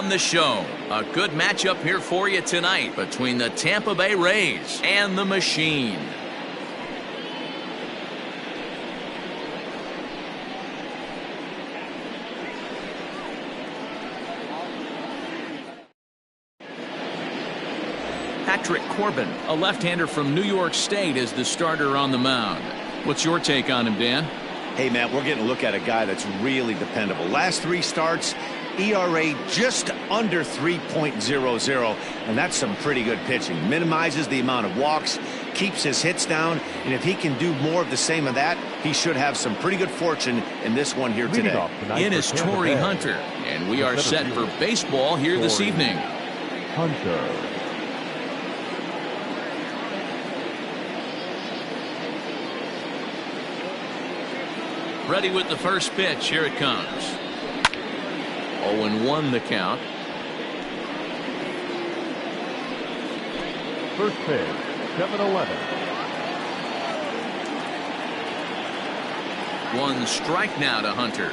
the show. A good matchup here for you tonight between the Tampa Bay Rays and the Machine. Patrick Corbin, a left-hander from New York State, is the starter on the mound. What's your take on him, Dan? Hey, Matt, we're getting a look at a guy that's really dependable. Last 3 starts, ERA just under 3.00, and that's some pretty good pitching. Minimizes the amount of walks, keeps his hits down, and if he can do more of the same of that, he should have some pretty good fortune in this one here today. In is Torrey Hunter, and we are set for baseball here this evening. Hunter. Ready with the first pitch. Here it comes. 0-1 the count. First pitch, 7-11. 1 strike now to Hunter.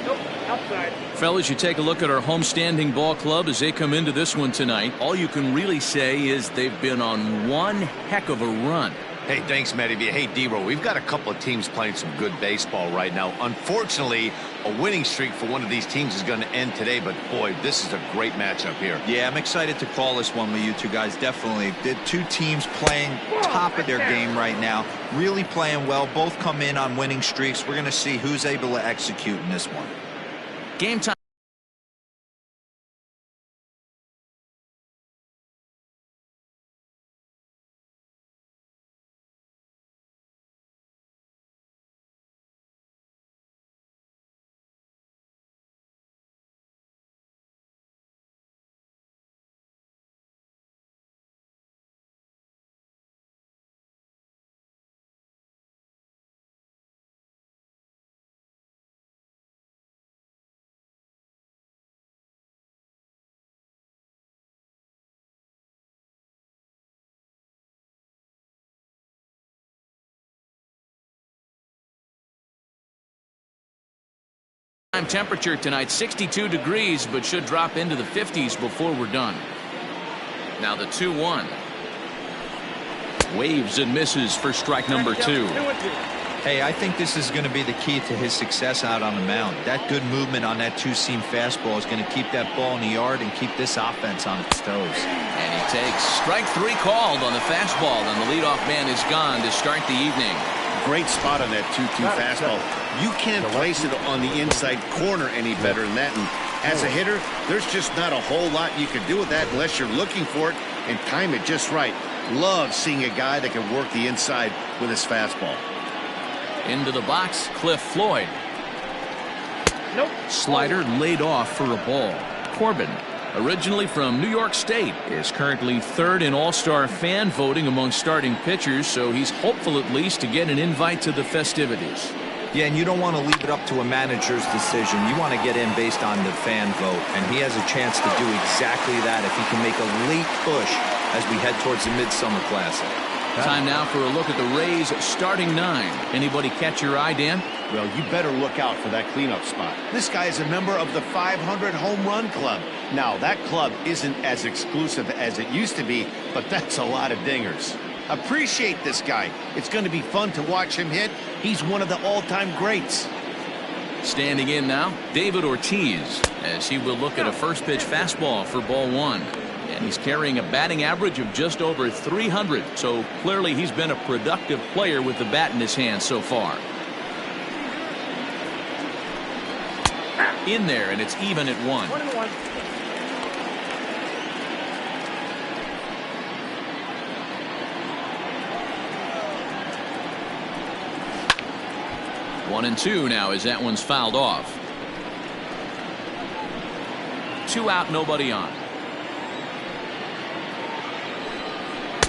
Nope, outside. Fellas, you take a look at our homestanding ball club as they come into this one tonight. All you can really say is they've been on one heck of a run. Hey, thanks, Matty. Hey, D-Row, we've got a couple of teams playing some good baseball right now. Unfortunately, a winning streak for one of these teams is going to end today, but boy, this is a great matchup here. Yeah, I'm excited to call this one with you two guys. Definitely. The two teams playing top of their game right now, really playing well. Both come in on winning streaks. We're going to see who's able to execute in this one. Game time. Temperature tonight 62 degrees, but should drop into the 50s before we're done. Now the 2-1. Waves and misses for strike number 2. Hey, I think this is going to be the key to his success out on the mound. That good movement on that 2-seam fastball is going to keep that ball in the yard and keep this offense on its toes. And he takes strike 3 called on the fastball, and the leadoff man is gone to start the evening. Great spot on that 2-2 fastball. You can't place it on the inside corner any better than that. And as a hitter, there's just not a whole lot you can do with that unless you're looking for it and time it just right. Love seeing a guy that can work the inside with his fastball. Into the box, Cliff Floyd. Nope. Slider laid off for a ball. Corbin, originally from New York State, is currently 3rd in All-Star fan voting among starting pitchers, so he's hopeful at least to get an invite to the festivities. Yeah, and you don't want to leave it up to a manager's decision. You want to get in based on the fan vote, and he has a chance to do exactly that if he can make a late push as we head towards the Midsummer Classic. Time now for a look at the Rays starting 9. Anybody catch your eye, Dan? Well, you better look out for that cleanup spot. This guy is a member of the 500 Home Run Club. Now, that club isn't as exclusive as it used to be, but that's a lot of dingers. Appreciate this guy. It's going to be fun to watch him hit. He's one of the all-time greats. Standing in now, David Ortiz, as he will look at a first pitch fastball for ball 1. And he's carrying a batting average of just over 300, so clearly he's been a productive player with the bat in his hand so far. In there, and it's even at 1. 1-1. 1-2 now as that one's fouled off. 2 out, nobody on.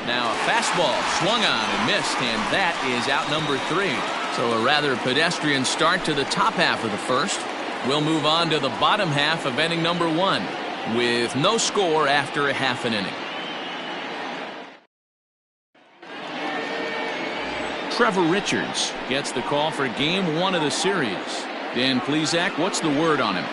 Now a fastball swung on and missed, and that is out number 3. So a rather pedestrian start to the top half of the first. We'll move on to the bottom half of inning number 1 with no score after a half an inning. Trevor Richards gets the call for game 1 of the series. Dan Plesac, what's the word on him?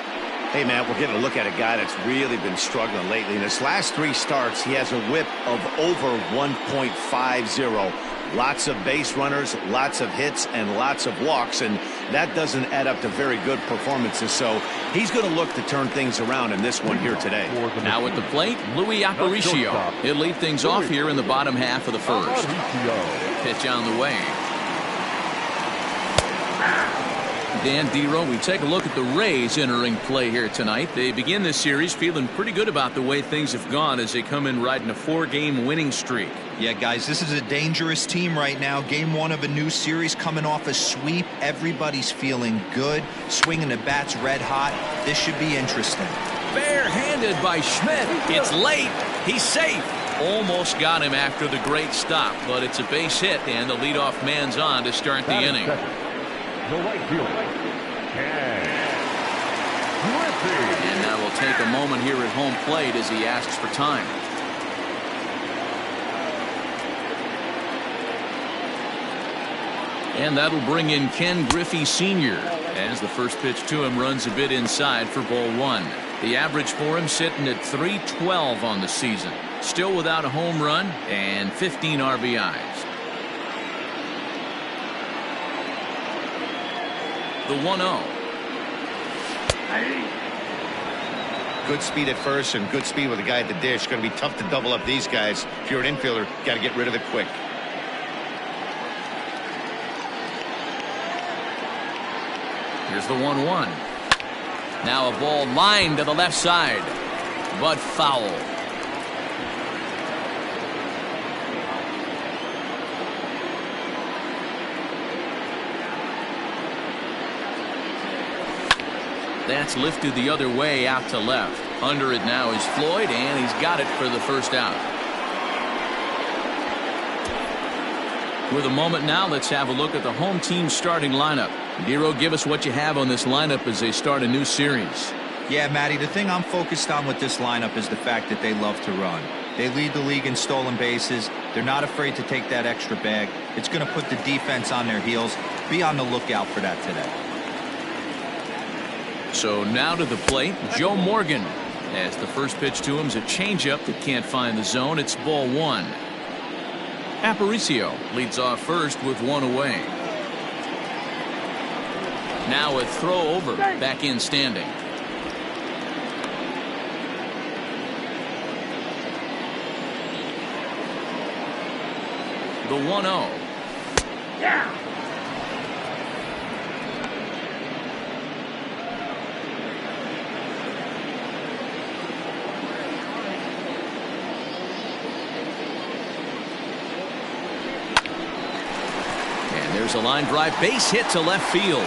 Hey, Matt, we're getting a look at a guy that's really been struggling lately. In his last 3 starts, he has a whip of over 1.50. Lots of base runners, lots of hits, and lots of walks, and that doesn't add up to very good performances. So he's going to look to turn things around in this one here today. Now at the plate, Luis Aparicio. He'll lead things off here in the bottom half of the first. Pitch on the way. Dan Dero, we take a look at the Rays entering play here tonight. They begin this series feeling pretty good about the way things have gone as they come in riding a 4-game winning streak. Yeah, guys, this is a dangerous team right now. Game 1 of a new series coming off a sweep. Everybody's feeling good. Swinging the bats red hot. This should be interesting. Barehanded by Schmidt. It's late. He's safe. Almost got him after the great stop, but it's a base hit, and the leadoff man's on to start the inning. The right fielder, Ken Griffey. And now we'll take a moment here at home plate as he asks for time. And that'll bring in Ken Griffey Sr. as the first pitch to him runs a bit inside for ball 1. The average for him sitting at .312 on the season. Still without a home run and 15 RBIs. The 1-0. Good speed at first and good speed with the guy at the dish. Going to be tough to double up these guys. If you're an infielder, got to get rid of it quick. Here's the 1-1. Now a ball lined to the left side, but foul. That's lifted the other way out to left. Under it now is Floyd, and he's got it for the first out. With a moment now, let's have a look at the home team starting lineup. Dero, give us what you have on this lineup as they start a new series. Yeah, Matty, the thing I'm focused on with this lineup is the fact that they love to run. They lead the league in stolen bases. They're not afraid to take that extra bag. It's going to put the defense on their heels. Be on the lookout for that today. So now to the plate, Joe Morgan. As the first pitch to him is a changeup that can't find the zone. It's ball 1. Aparicio leads off first with 1 away. Now a throw over, back in standing. The 1-0. Yeah. And there's a line drive, base hit to left field.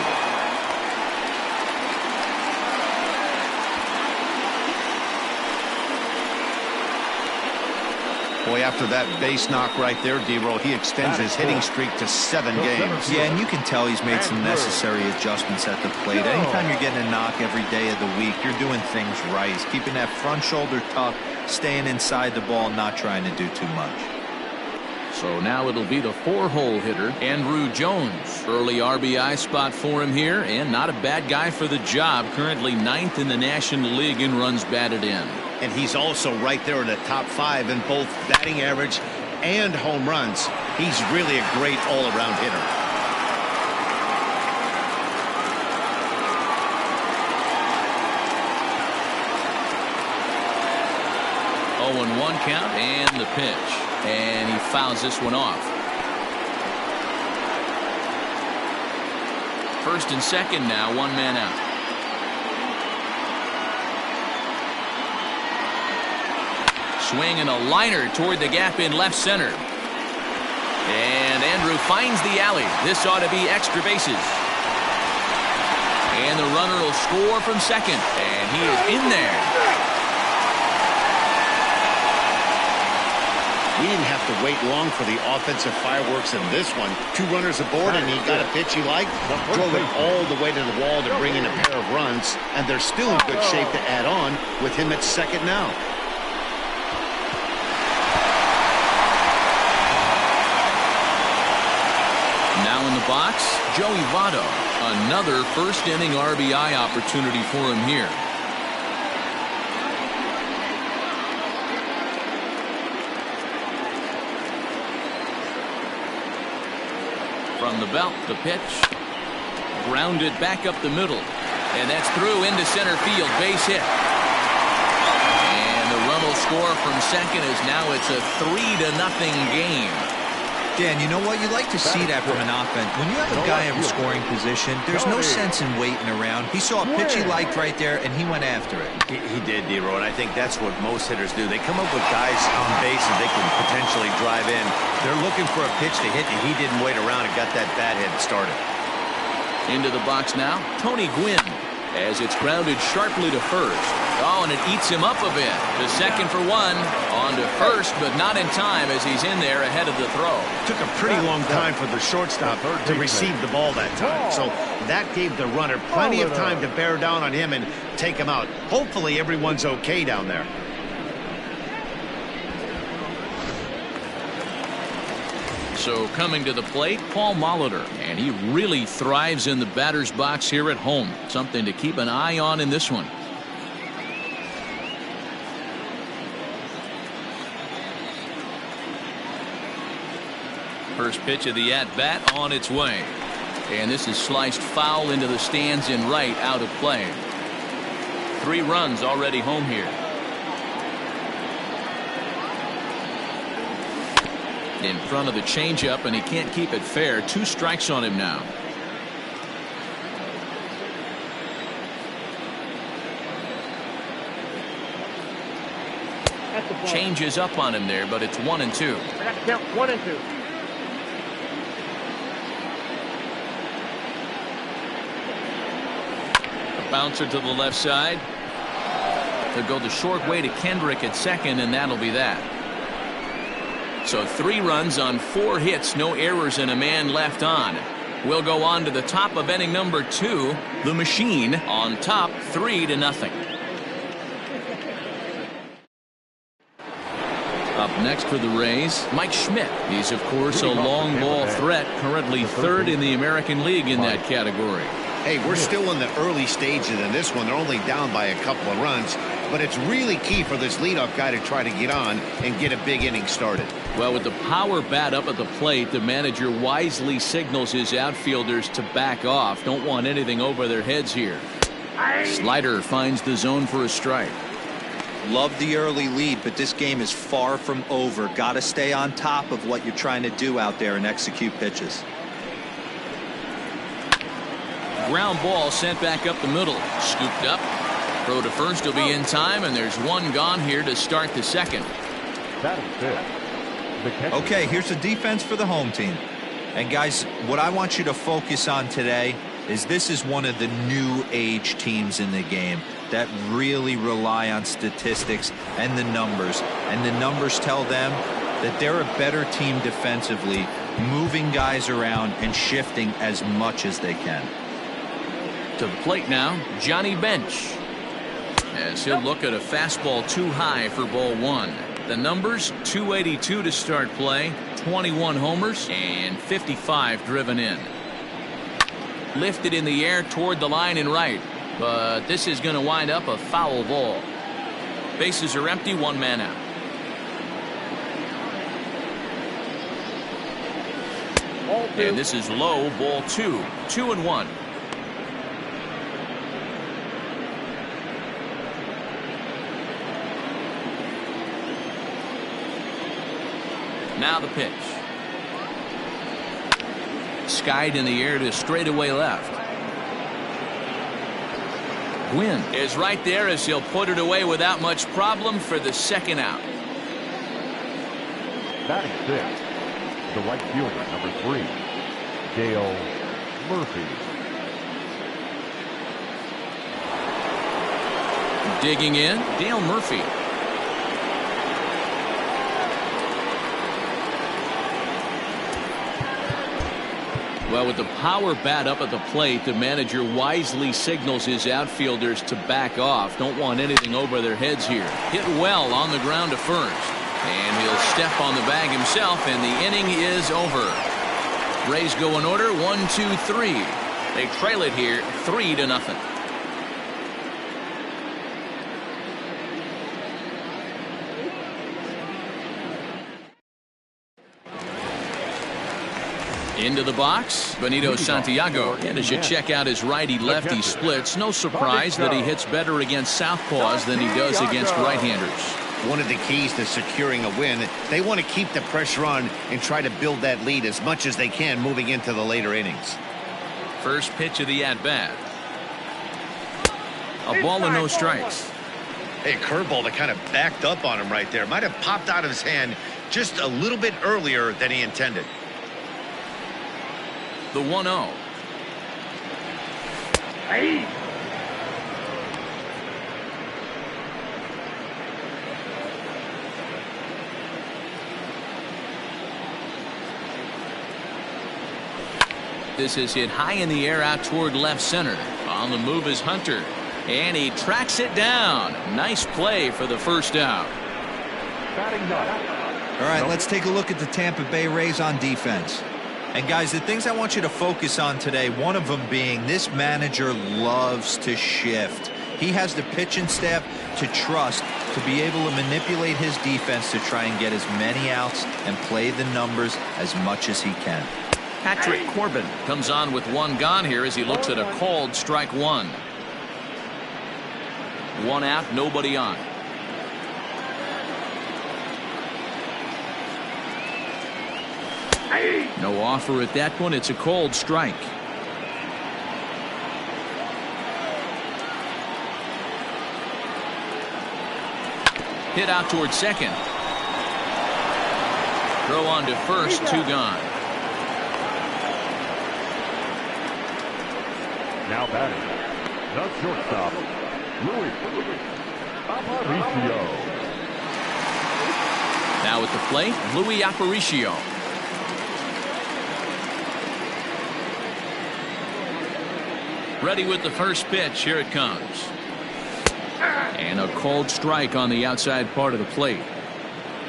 Boy, after that base knock right there, Dero, he extends his hitting streak to 7 games. Yeah, and you can tell he's made some necessary adjustments at the plate. Anytime you're getting a knock every day of the week, you're doing things right. He's keeping that front shoulder tucked, staying inside the ball, not trying to do too much. So now it'll be the 4-hole hitter, Andrew Jones. Early RBI spot for him here, and not a bad guy for the job. Currently 9th in the National League in runs batted in. And he's also right there in the top 5 in both batting average and home runs. He's really a great all-around hitter. 0-1 count and the pitch. And he fouls this one off. First and second now, 1 man out. Swing and a liner toward the gap in left center. And Andrew finds the alley. This ought to be extra bases. And the runner will score from second. And he is in there. We didn't have to wait long for the offensive fireworks in this one. 2 runners aboard, and he got a pitch he liked. Drove it all the way to the wall to bring in a pair of runs. And they're still in good shape to add on with him at second now. Now in the box, Joey Votto. Another first inning RBI opportunity for him here. From the belt, the pitch. Grounded back up the middle. And that's through into center field. Base hit. And the run will score from second as now it's a 3-0 game. Dan, you know what? You like to see that from an offense. When you have a guy in scoring position, there's no sense in waiting around. He saw a pitch he liked right there, and he went after it. He did, D-Row, and I think that's what most hitters do. They come up with guys on base that they can potentially drive in. They're looking for a pitch to hit, and he didn't wait around and got that bat hit started. Into the box now, Tony Gwynn, as it's grounded sharply to first. Oh, and it eats him up a bit. The second for one. On to first, but not in time as he's in there ahead of the throw. Took a pretty long time for the shortstop to receive the ball that time. So that gave the runner plenty of time to bear down on him and take him out. Hopefully everyone's okay down there. So coming to the plate, Paul Molitor, and he really thrives in the batter's box here at home. Something to keep an eye on in this one. First pitch of the at-bat on its way. And this is sliced foul into the stands in right, out of play. 3 runs already home here. In front of the changeup, and he can't keep it fair. 2 strikes on him now. Changes up on him there, but it's 1-2. I got to count 1 and 2. Bouncer to the left side. They'll go the short way to Kendrick at second, and that'll be that. So 3 runs on 4 hits, no errors, and a man left on. We'll go on to the top of inning number 2. The Machine on top, 3-0. Up next for the Rays, Mike Schmidt. He's, of course, a long ball threat, currently 3rd in the American League in that category. Hey, we're still in the early stages in this one. They're only down by a couple of runs, but it's really key for this leadoff guy to try to get on and get a big inning started. Well, with the power bat up at the plate, the manager wisely signals his outfielders to back off. Don't want anything over their heads here. Slider finds the zone for a strike. Love the early lead, but this game is far from over. Got to stay on top of what you're trying to do out there and execute pitches. Ground ball sent back up the middle. Scooped up. Throw to first will be in time, and there's 1 gone here to start the second. That is it. Okay, here's the defense for the home team. And guys, what I want you to focus on today is this is one of the new age teams in the game that really rely on statistics and the numbers. And the numbers tell them that they're a better team defensively, moving guys around and shifting as much as they can. To the plate now, Johnny Bench, as he'll look at a fastball too high for ball 1. The numbers: 282 to start play, 21 homers, and 55 driven in. Lifted in the air toward the line and right, but this is going to wind up a foul ball. Bases are empty, 1 man out. And this is low, ball 2, 2-1. Now the pitch. Skied in the air to straightaway left. Gwynn is right there as he'll put it away without much problem for the second out. Batting 6, the right fielder, number 3, Dale Murphy. Digging in, Dale Murphy. Well, with the power bat up at the plate, the manager wisely signals his outfielders to back off. Don't want anything over their heads here. Hit well on the ground to first. And he'll step on the bag himself, and the inning is over. Rays go in order, 1, 2, 3. They trail it here, 3-0. Into the box, Benito Santiago. And as you check out his righty-lefty splits, no surprise that he hits better against southpaws than he does against right-handers. One of the keys to securing a win, they want to keep the pressure on and try to build that lead as much as they can moving into the later innings. First pitch of the at-bat. A ball and no strikes. Hey, curveball that kind of backed up on him right there. Might have popped out of his hand just a little bit earlier than he intended. The 1-0. Hey. This is hit high in the air out toward left center. On the move is Hunter. And he tracks it down. Nice play for the first out. All right, let's take a look at the Tampa Bay Rays on defense. And guys, the things I want you to focus on today, one of them being this manager loves to shift. He has the pitching staff to trust to be able to manipulate his defense to try and get as many outs and play the numbers as much as he can. Patrick Corbin comes on with one gone here as he looks at a called strike one. One out, nobody on. No offer at that one. It's a cold strike. Hit out towards second. Throw on to first, two gone. Now batting, the shortstop, Louis Aparicio. Now at the plate, Louis Aparicio. Ready with the first pitch. Here it comes. And a cold strike on the outside part of the plate.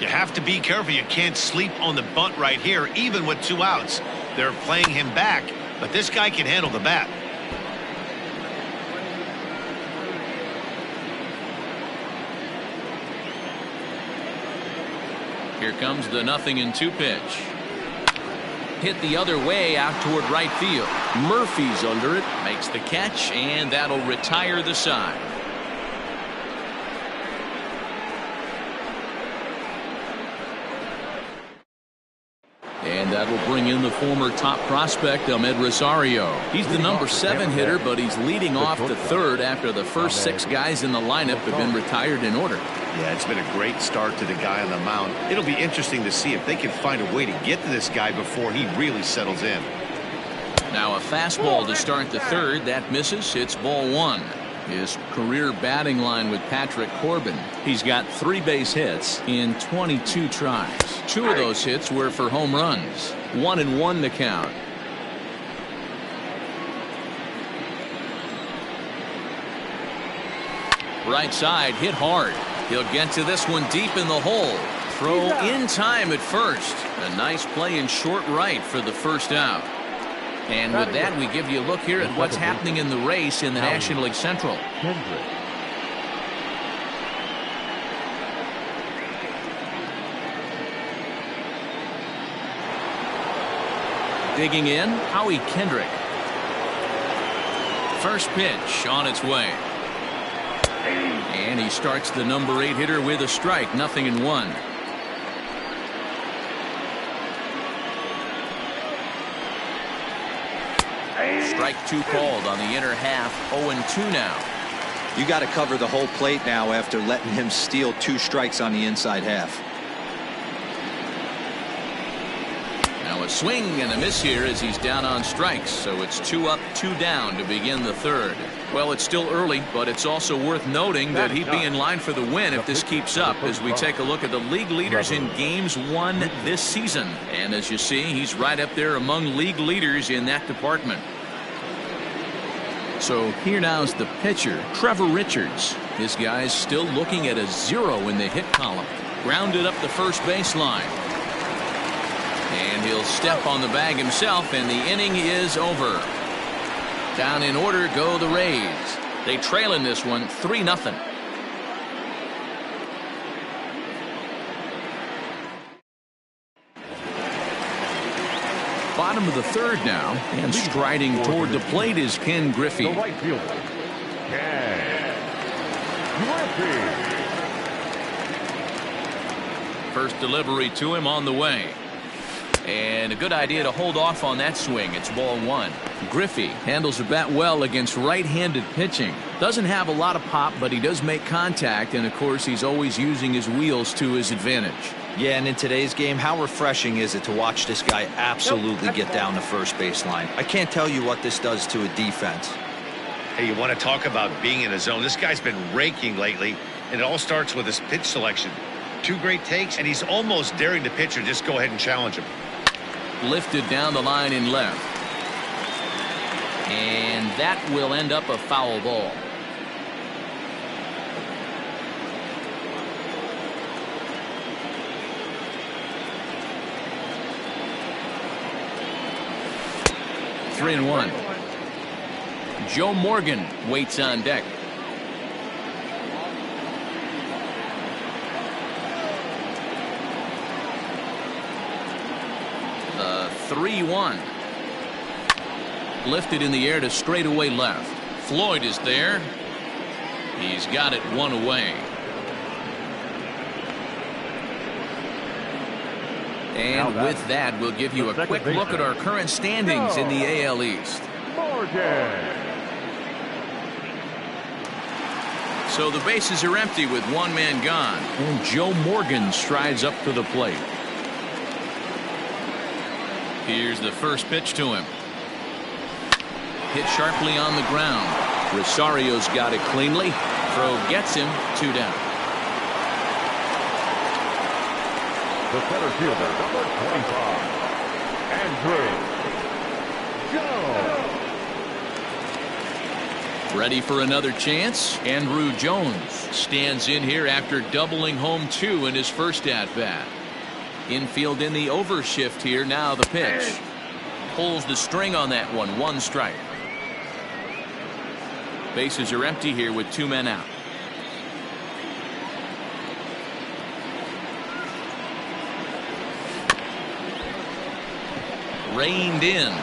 You have to be careful. You can't sleep on the bunt right here, even with two outs. They're playing him back, but this guy can handle the bat. Here comes the 0-2 pitch. Hit the other way out toward right field. Murphy's under it, makes the catch, and that'll retire the side. And that will bring in the former top prospect, Ahmed Rosario. He's the number 7 hitter, but he's leading off the third after the first 6 guys in the lineup have been retired in order. Yeah, it's been a great start to the guy on the mound. It'll be interesting to see if they can find a way to get to this guy before he really settles in. Now a fastball to start the third. That misses. It's ball 1. His career batting line with Patrick Corbin. He's got 3 base hits in 22 tries. 2 of those hits were for home runs. 1-1 the count. Right side hit hard. He'll get to this one deep in the hole. Throw in time at first. A nice play in short right for the first out. And with that, we give you a look here at what's happening in the race in the National League Central. Digging in, Howie Kendrick. First pitch on its way. And he starts the number 8 hitter with a strike. 0-1. Strike 2 called on the inner half. 0-2 now. You got to cover the whole plate now after letting him steal 2 strikes on the inside half. Now a swing and a miss here as he's down on strikes. So it's 2 up, 2 down to begin the third. Well, it's still early, but it's also worth noting that he'd be in line for the win if this keeps up as we take a look at the league leaders in games won this season. And as you see, he's right up there among league leaders in that department. So here now is the pitcher, Trevor Richards. This guy's still looking at a 0 in the hit column. Grounded up the first baseline. And he'll step on the bag himself, and the inning is over. Down in order go the Rays. They trail in this one 3-0. bottom of the third now, and striding toward the plate is Ken Griffey. The right fielder, Ken Griffey. First delivery to him on the way. And a good idea to hold off on that swing. It's ball one. Griffey handles the bat well against right-handed pitching. Doesn't have a lot of pop, but he does make contact, and of course he's always using his wheels to his advantage. Yeah, and in today's game, how refreshing is it to watch this guy absolutely get down the first baseline? I can't tell you what this does to a defense. Hey, you want to talk about being in a zone? This guy's been raking lately, and it all starts with his pitch selection. 2 great takes, and he's almost daring the pitcher just go ahead and challenge him. Lifted down the line in left. And that will end up a foul ball. Three and one. Joe Morgan waits on deck. The 3-1. Lifted in the air to straightaway left. Floyd is there. He's got it one away. And with that, we'll give you a quick look at our current standings in the AL East. Morgan. So the bases are empty with one man gone. And Joe Morgan strides up to the plate. Here's the first pitch to him. Hit sharply on the ground. Rosario's got it cleanly. Throw gets him 2 down. The center fielder, number 25, Andrew Jones. Ready for another chance. Andrew Jones stands in here after doubling home 2 in his first at-bat. Infield in the overshift here. Now the pitch. Pulls the string on that one. 1 strike. Bases are empty here with 2 men out. Reined in.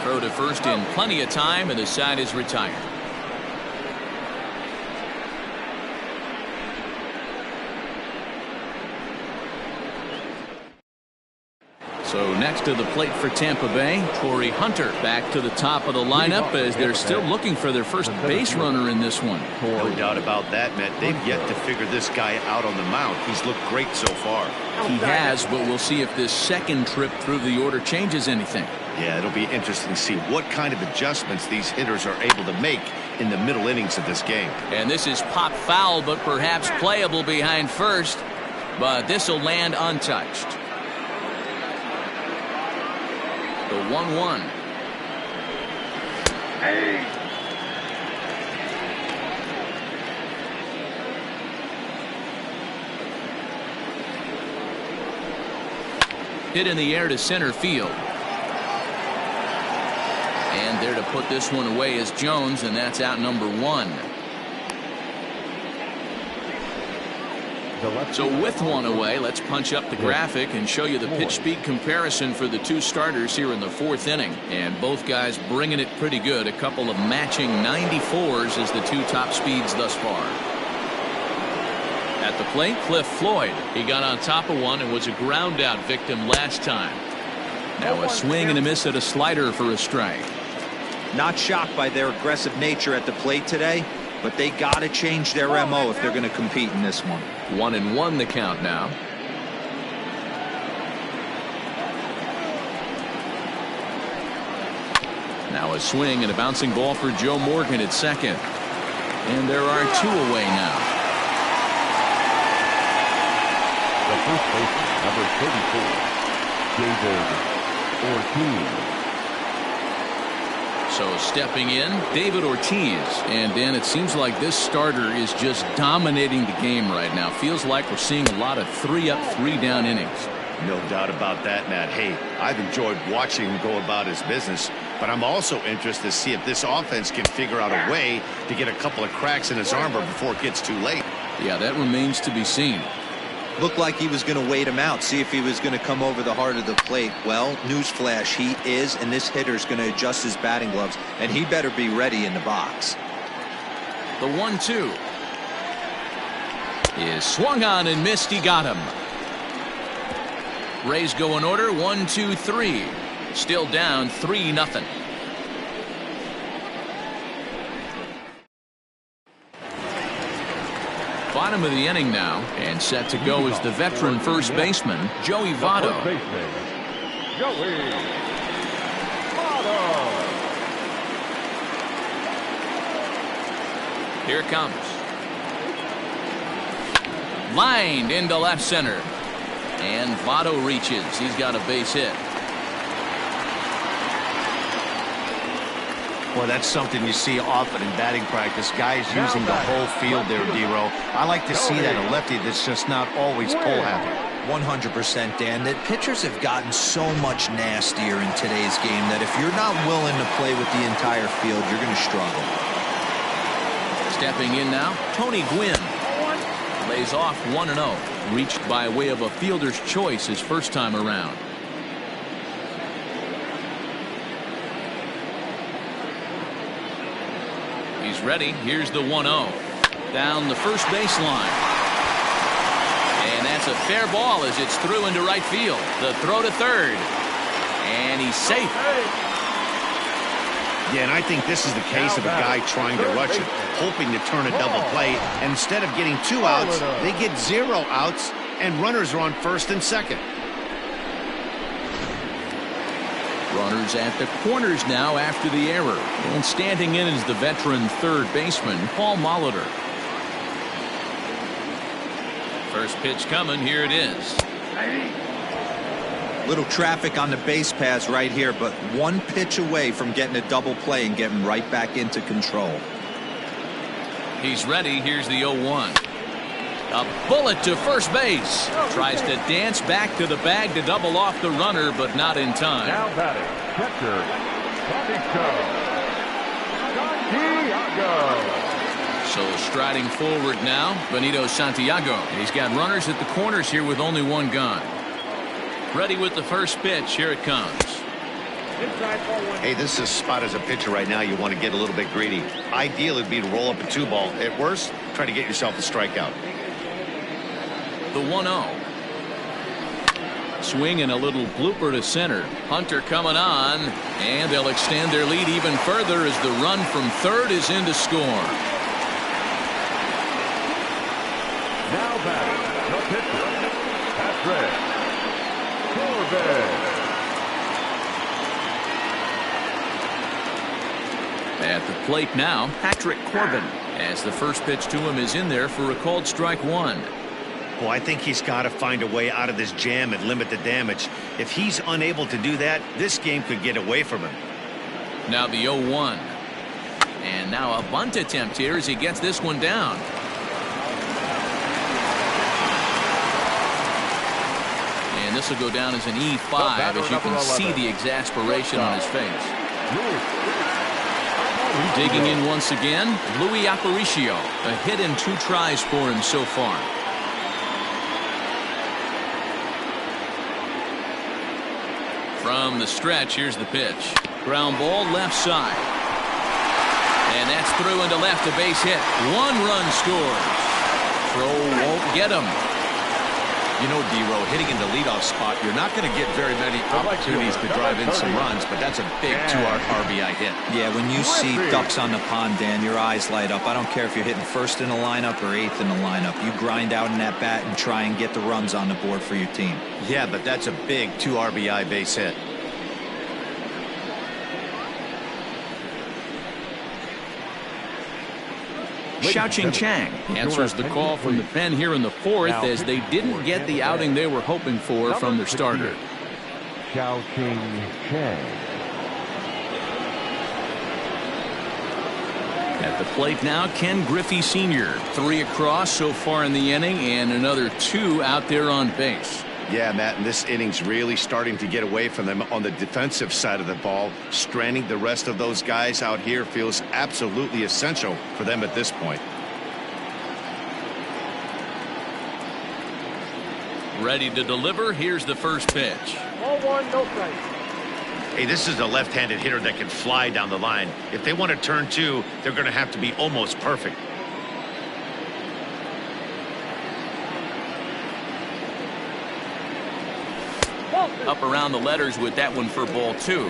Throw to first in plenty of time, and the side is retired. So next to the plate for Tampa Bay, Torrey Hunter back to the top of the lineup as they're still looking for their first base runner in this one. No doubt about that, Matt. They've yet to figure this guy out on the mound. He's looked great so far. He has, but we'll see if this second trip through the order changes anything. Yeah, it'll be interesting to see what kind of adjustments these hitters are able to make in the middle innings of this game. And this is pop foul, but perhaps playable behind first. But this will land untouched. The 1-1. Hit in the air to center field. And there to put this one away is Jones, and that's out number 1. So with one away, let's punch up the graphic and show you the pitch speed comparison for the 2 starters here in the 4th inning. And both guys bringing it pretty good. A couple of matching 94s as the 2 top speeds thus far. At the plate, Cliff Floyd. He got on top of one and was a ground out victim last time. Now a swing and a miss at a slider for a strike. Not shocked by their aggressive nature at the plate today, but they got to change their MO if they're going to compete in this one. 1-1 the count now. Now a swing and a bouncing ball for Joe Morgan at second. And there are 2 away now. The first baseman, number 34, David Ortiz. So stepping in, David Ortiz. And Dan, it seems like this starter is just dominating the game right now. Feels like we're seeing a lot of 3-up, 3-down innings. No doubt about that, Matt. Hey, I've enjoyed watching him go about his business, but I'm also interested to see if this offense can figure out a way to get a couple of cracks in his armor before it gets too late. Yeah, that remains to be seen. Looked like he was going to wait him out, see if he was going to come over the heart of the plate. Well, newsflash, he is, and this hitter's going to adjust his batting gloves, and he better be ready in the box. The 1-2 is swung on and missed. He got him. Rays go in order. 1-2-3. Still down 3-0. Bottom of the inning now, and set to go is the veteran first baseman, Joey Votto. Joey Votto. Here it comes. Lined into left center. And Votto reaches. He's got a base hit. Well, that's something you see often in batting practice. Guys using the whole field there, D-Row. I like to see that a lefty that's just not always pull happy. 100%, Dan. That pitchers have gotten so much nastier in today's game that if you're not willing to play with the entire field, you're going to struggle. Stepping in now, Tony Gwynn. Lays off 1-0. Reached by way of a fielder's choice his first time around. He's ready. Here's the 1-0. Down the first baseline. And that's a fair ball as it's through into right field. The throw to third. And he's safe. Yeah, and I think this is the case of a guy trying to rush it, hoping to turn a double play. And instead of getting 2 outs, they get 0 outs, and runners are on first and second. Runners at the corners now after the error. And standing in is the veteran third baseman, Paul Molitor. First pitch coming. Here it is. Little traffic on the base paths right here, but one pitch away from getting a double play and getting right back into control. He's ready. Here's the 0-1. A bullet to first base. Tries to dance back to the bag to double off the runner, but not in time. Now batting, catcher, Santiago. So striding forward now, Benito Santiago. And he's got runners at the corners here with only one gone. Ready with the first pitch. Here it comes. Hey, this is a spot as a pitcher right now. You want to get a little bit greedy. Ideal would be to roll up a 2-ball. At worst, try to get yourself a strikeout. The 1-0. Swing and a little blooper to center. Hunter coming on, and they'll extend their lead even further as the run from third is in to score. Now batting, the pitcher, Patrick Corbin. At the plate now, Patrick Corbin, as the first pitch to him is in there for a called strike 1. Well, I think he's got to find a way out of this jam and limit the damage. If he's unable to do that, this game could get away from him. Now the 0-1. And now a bunt attempt here as he gets this one down. And this will go down as an E5 as you can see the exasperation on his face. Digging in once again, Louis Aparicio. A hit in 2 tries for him so far. From the stretch, here's the pitch. Ground ball left side. And that's through into left, a base hit. 1 run scores. Throw won't get him. You know, D-Row, hitting in the leadoff spot, you're not going to get very many opportunities to drive in some runs, but that's a big 2 RBI hit. Yeah, when you see ducks on the pond, Dan, your eyes light up. I don't care if you're hitting first in the lineup or 8th in the lineup. You grind out in that bat and try and get the runs on the board for your team. Yeah, but that's a big 2 RBI base hit. Xiaoqing Chang answers the call from the pen here in the 4th as they didn't get the outing they were hoping for from their starter. Xiaoqing Chang. At the plate now, Ken Griffey Sr. 3 across so far in the inning and another 2 out there on base. Yeah, Matt, and this inning's really starting to get away from them on the defensive side of the ball. Stranding the rest of those guys out here feels absolutely essential for them at this point. Ready to deliver. Here's the first pitch. Ball one, no strikes. Hey, this is a left-handed hitter that can fly down the line. If they want to turn two, they're going to have to be almost perfect. Up around the letters with that one for ball two.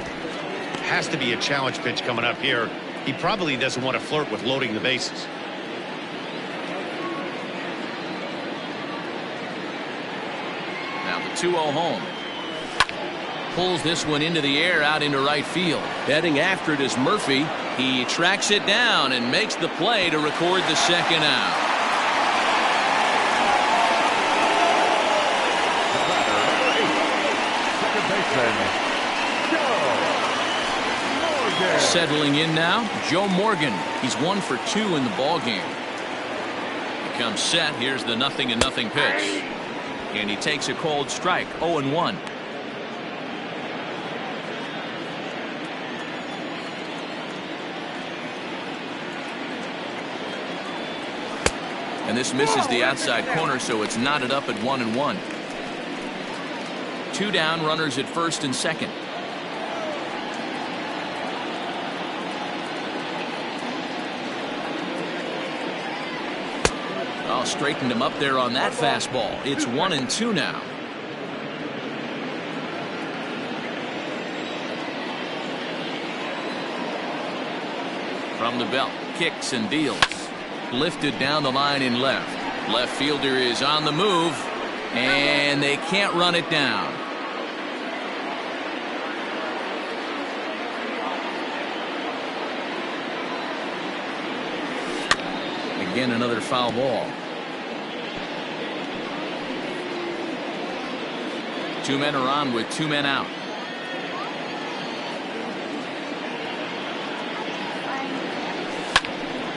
Has to be a challenge pitch coming up here. He probably doesn't want to flirt with loading the bases. Now the 2-0 home. Pulls this one into the air out into right field. Heading after it is Murphy. He tracks it down and makes the play to record the second out. Settling in now, Joe Morgan. He's 1 for 2 in the ball game. He comes set. Here's the 0-0 pitch. And he takes a cold strike, 0-1. And this misses the outside corner, so it's knotted up at 1-1. 2 down, runners at first and second. Oh, straightened him up there on that fastball. It's 1-2 now. From the belt, kicks and deals. Lifted down the line in left. Left fielder is on the move, and they can't run it down. Again, another foul ball. 2 men are on with 2 men out.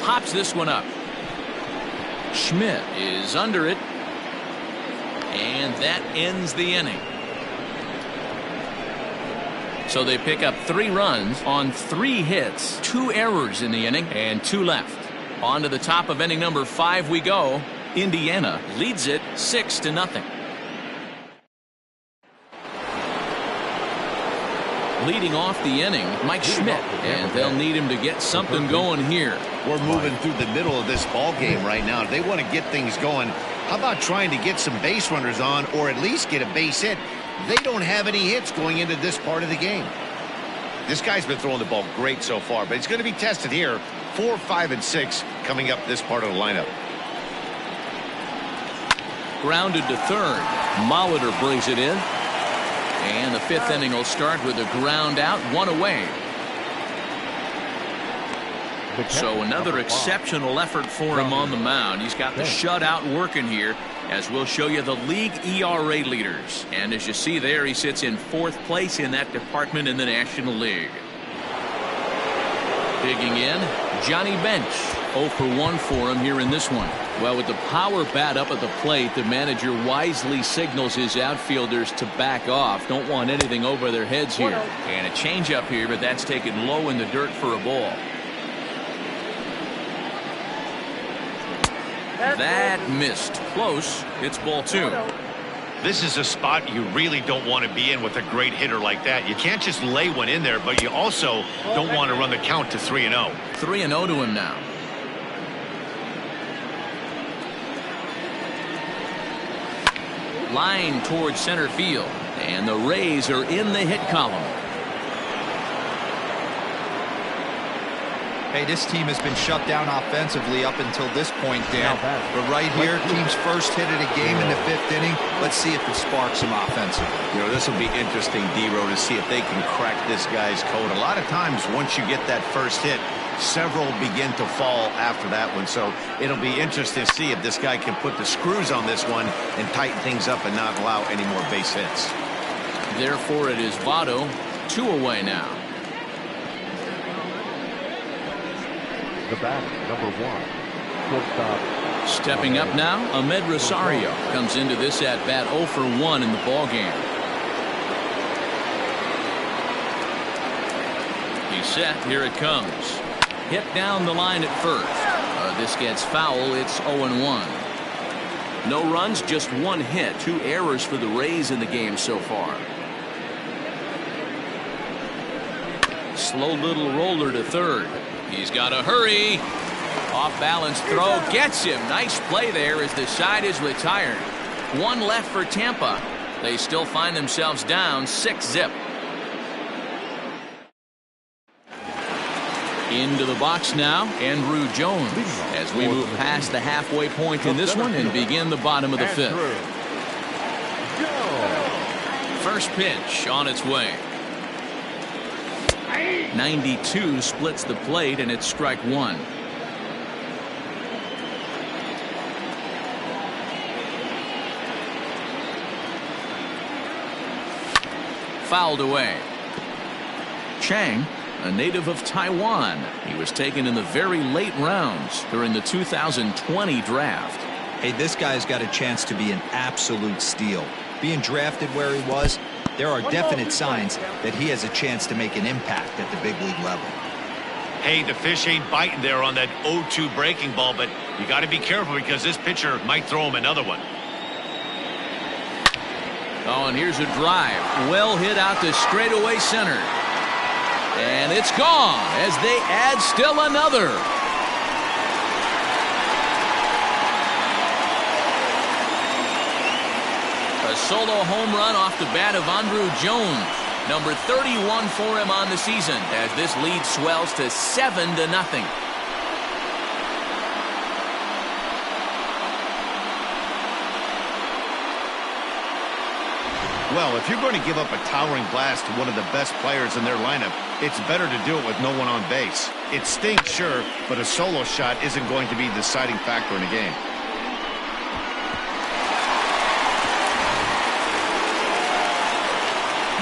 Pops this one up. Schmidt is under it. And that ends the inning. So they pick up 3 runs on 3 hits, 2 errors in the inning, and 2 left. On to the top of inning number 5 we go. Indiana leads it 6-0. Leading off the inning, Mike Schmidt, and they'll need him to get something going here. We're moving through the middle of this ball game right now. They want to get things going. How about trying to get some base runners on, or at least get a base hit? They don't have any hits going into this part of the game. This guy's been throwing the ball great so far, but it's going to be tested here. 4, 5, and 6 coming up this part of the lineup. Grounded to third. Molitor brings it in. And the 5th inning will start with a ground out, 1 away. So another exceptional effort for him on the mound. He's got the shutout working here, as we'll show you the league ERA leaders. And as you see there, he sits in 4th place in that department in the National League. Digging in, Johnny Bench. 0 for 1 for him here in this one. Well, with the power bat up at the plate, the manager wisely signals his outfielders to back off. Don't want anything over their heads here. And a changeup here, but that's taken low in the dirt for a ball. That missed. Close. It's ball 2. This is a spot you really don't want to be in with a great hitter like that. You can't just lay one in there, but you also don't want to run the count to 3-0. 3-0 to him now. Line towards center field, and the Rays are in the hit column. Hey, this team has been shut down offensively up until this point, Dan. But right here, team's first hit of the game in the 5th inning. Let's see if it sparks them offensively. You know, this will be interesting, D-Row, to see if they can crack this guy's code. A lot of times, once you get that first hit, several begin to fall after that one. So it'll be interesting to see if this guy can put the screws on this one and tighten things up and not allow any more base hits. Therefore, it is Votto, 2 away now. The bat, number 1. Shortstop. Stepping up now, Ahmed Rosario comes into this at bat 0 for 1 in the ball game. He's set. Here it comes. Hit down the line at first. This gets foul. It's 0-1. No runs, just one hit. 2 errors for the Rays in the game so far. Slow little roller to third. He's got to hurry. Off balance throw gets him. Nice play there as the side is retired. 1 left for Tampa. They still find themselves down 6-zip. Into the box now, Andrew Jones, as we move past the halfway point in this one and begin the bottom of the 5th. First pitch on its way. 92 splits the plate, and it's strike 1. Fouled away. Chang, a native of Taiwan. He was taken in the very late rounds during the 2020 draft. Hey, this guy's got a chance to be an absolute steal. Being drafted where he was, there are definite signs that he has a chance to make an impact at the big league level. Hey, the fish ain't biting there on that 0-2 breaking ball, but you got to be careful because this pitcher might throw him another one. Oh, and here's a drive. Well hit out to straightaway center. And it's gone as they add still another. A solo home run off the bat of Andrew Jones. Number 31 for him on the season as this lead swells to 7-0. Well, if you're going to give up a towering blast to one of the best players in their lineup, it's better to do it with no one on base. It stinks, sure, but a solo shot isn't going to be the deciding factor in a game.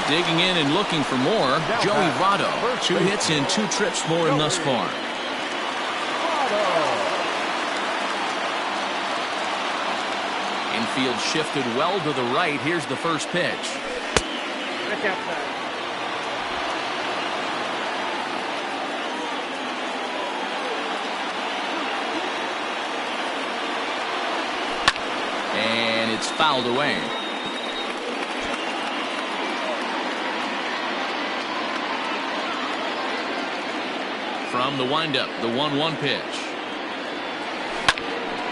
Digging in and looking for more, Joey Votto. 2 hits in 2 trips for him thus far. Infield shifted well to the right. Here's the first pitch. And it's fouled away. From the windup, the 1-1 pitch.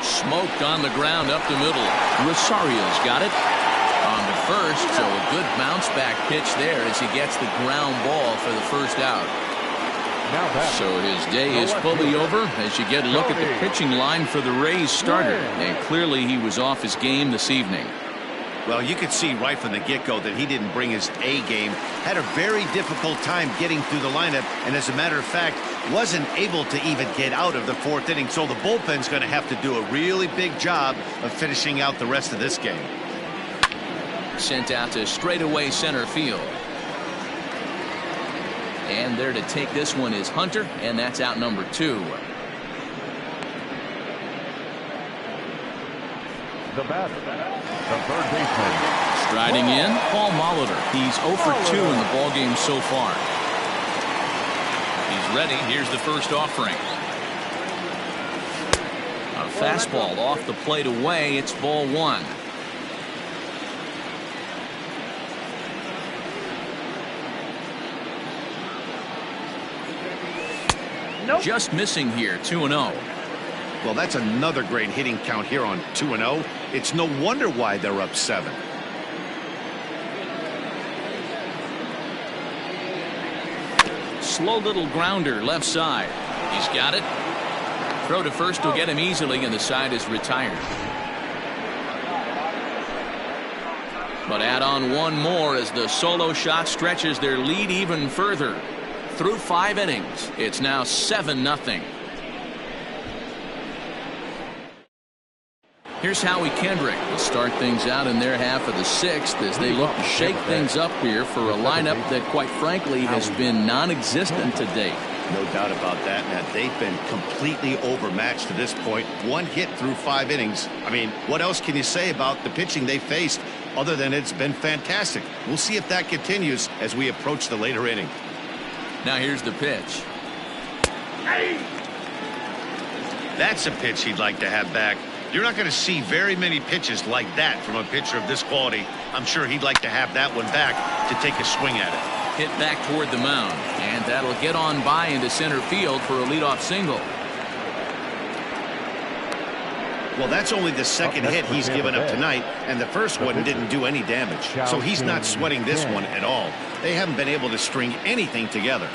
Smoked on the ground up the middle. Rosario's got it on the first, so a good bounce back pitch there as he gets the ground ball for the first out. So his day is fully over as you get a look at the pitching line for the Rays starter, and clearly he was off his game this evening. Well, you could see right from the get-go that he didn't bring his A game, had a very difficult time getting through the lineup, and as a matter of fact, wasn't able to even get out of the 4th inning. So the bullpen's going to have to do a really big job of finishing out the rest of this game. Sent out to straightaway center field. And there to take this one is Hunter, and that's out number 2. The batter, the third baseman. Striding in, Paul Molitor. He's 0 for 2 in the ballgame so far. He's ready. Here's the first offering. A fastball off the plate away. It's ball 1. Nope. Just missing here, 2-0. Well, that's another great hitting count here on 2-0. It's no wonder why they're up 7. Slow little grounder left side. He's got it. Throw to first will get him easily, and the side is retired. But add on one more as the solo shot stretches their lead even further. Through 5 innings, it's now 7-0. Here's Howie Kendrick will start things out in their half of the 6th as they look to shake things up here for a lineup that, quite frankly, has been non-existent to date. No doubt about that, Matt. They've been completely overmatched to this point. 1 hit through 5 innings. I mean, what else can you say about the pitching they faced other than it's been fantastic? We'll see if that continues as we approach the later inning. Now here's the pitch. That's a pitch he'd like to have back. You're not going to see very many pitches like that from a pitcher of this quality. I'm sure he'd like to have that one back to take a swing at it. Hit back toward the mound, and that'll get on by into center field for a leadoff single. Well, that's only the second hit he's given up tonight, and the first one didn't do any damage. So he's not sweating this one at all. They haven't been able to string anything together.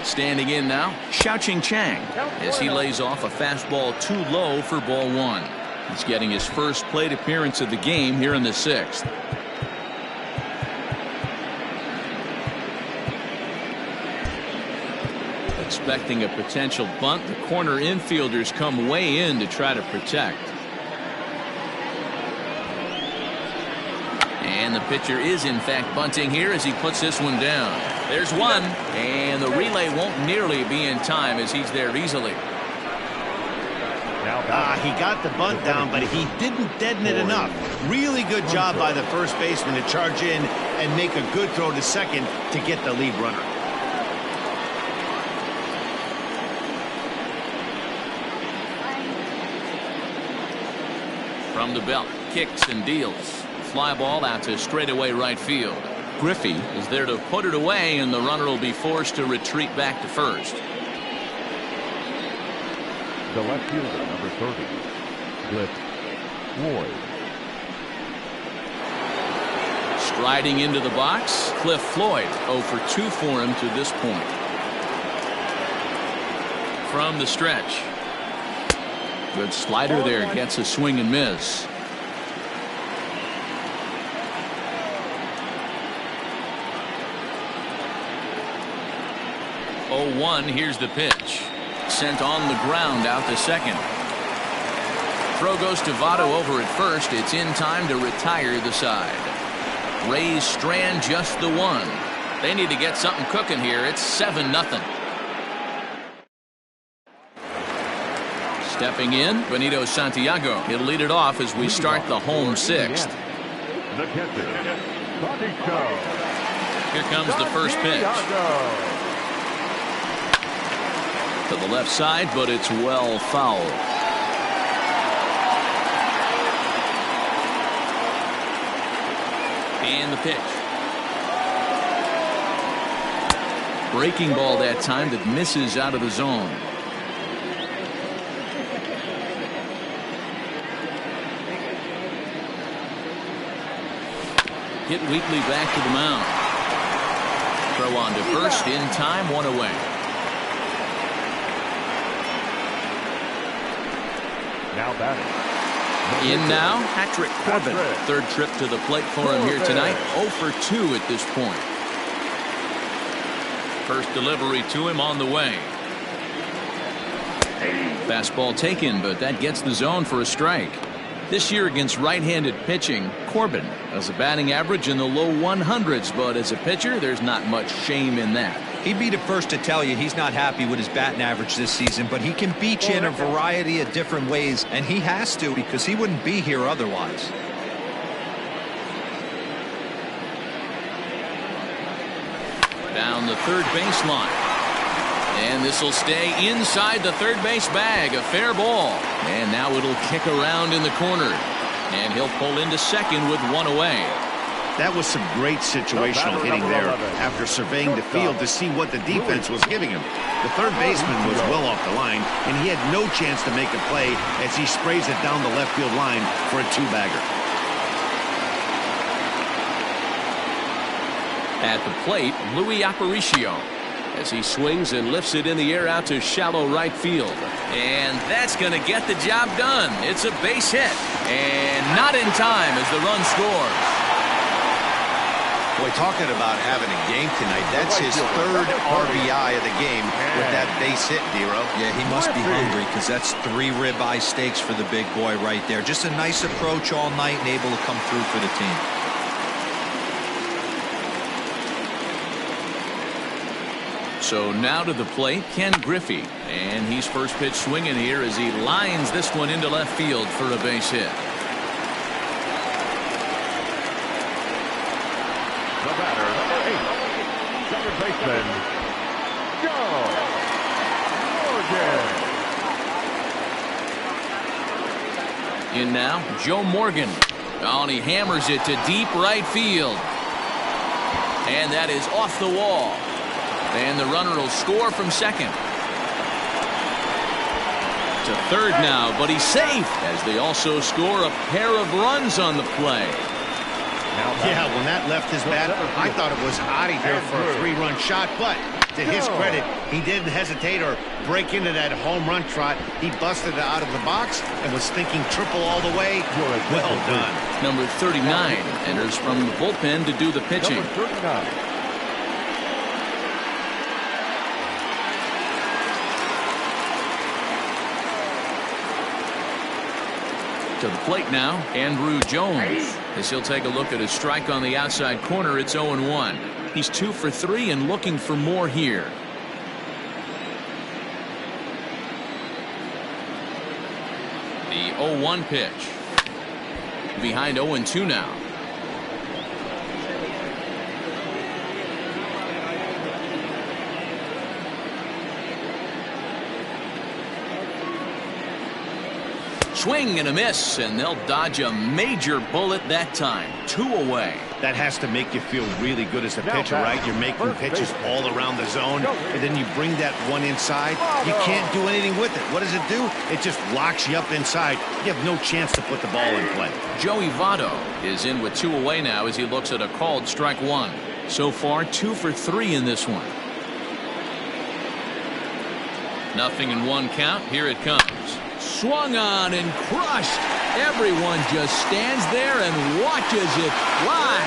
Standing in now, Xiaoqing Chang, as he lays off a fastball too low for ball one. He's getting his first plate appearance of the game here in the sixth. Expecting a potential bunt, the corner infielders come way in to try to protect. And the pitcher is in fact bunting here as he puts this one down. There's one, and the relay won't nearly be in time as he's there easily. He got the bunt down, but he didn't deaden it enough. Really good job by the first baseman to charge in and make a good throw to second to get the lead runner. From the belt, kicks and deals. Fly ball out to straightaway right field. Griffey is there to put it away, and the runner will be forced to retreat back to first. The left fielder, number 30, Cliff Floyd. Striding into the box, Cliff Floyd, 0 for 2 for him to this point. From the stretch. Good slider there, gets a swing and miss. Oh, 1, here's the pitch. Sent on the ground out to second. Throw goes to Votto over at first. It's in time to retire the side. Rays strand just the one. They need to get something cooking here. It's 7-0. Stepping in, Benito Santiago. He'll lead it off as we start the home sixth. The catcher, Santiago. Here comes the first pitch. To the left side, but it's well foul. And the pitch. Breaking ball that time that misses out of the zone. Hit weakly back to the mound. Throw on to first in time, 1 away. Now batting. In now, Patrick Corbin. Third trip to the plate for him here tonight. 0 for 2 at this point. First delivery to him on the way. Fastball taken, but that gets the zone for a strike. This year against right-handed pitching, Corbin has a batting average in the low 100s, but as a pitcher, there's not much shame in that. He'd be the first to tell you he's not happy with his batting average this season, but he can beat you in a variety of different ways, and he has to because he wouldn't be here otherwise. Down the third baseline. And this will stay inside the third base bag. A fair ball. And now it'll kick around in the corner. And he'll pull into second with 1 away. That was some great situational hitting there after surveying the field to see what the defense was giving him. The third baseman was well off the line, and he had no chance to make a play as he sprays it down the left field line for a 2-bagger. At the plate, Louis Aparicio, as he swings and lifts it in the air out to shallow right field. And that's going to get the job done. It's a base hit. And not in time as the run scores. Boy, talking about having a game tonight, that's his third RBI of the game with that base hit, Dero. Yeah, he must be hungry because that's 3 ribeye steaks for the big boy right there. Just a nice approach all night and able to come through for the team. So now to the plate, Ken Griffey. And he's first pitch swinging here as he lines this one into left field for a base hit. baseman, Joe Morgan. In now, Joe Morgan. Oh, and he hammers it to deep right field. And that is off the wall. And the runner will score from second. To third now, but he's safe as they also score a pair of runs on the play. Yeah, when that left his bat, I thought it was out of here for a 3-run shot, but to his credit, he didn't hesitate or break into that home run trot. He busted it out of the box and was thinking triple all the way. Well done. Number 39 enters from the bullpen to do the pitching. Number 39. To the plate now, Andrew Jones. As he'll take a look at a strike on the outside corner, it's 0-1. He's 2 for 3 and looking for more here. The 0-1 pitch. Behind 0-2 now. Swing and a miss, and they'll dodge a major bullet that time. 2 away. That has to make you feel really good as a pitcher, right? You're making pitches all around the zone, and then you bring that one inside. You can't do anything with it. What does it do? It just locks you up inside. You have no chance to put the ball in play. Joey Votto is in with 2 away now as he looks at a called strike 1. So far, 2 for 3 in this one. 0-1 count. Here it comes. Swung on and crushed. Everyone just stands there and watches it fly.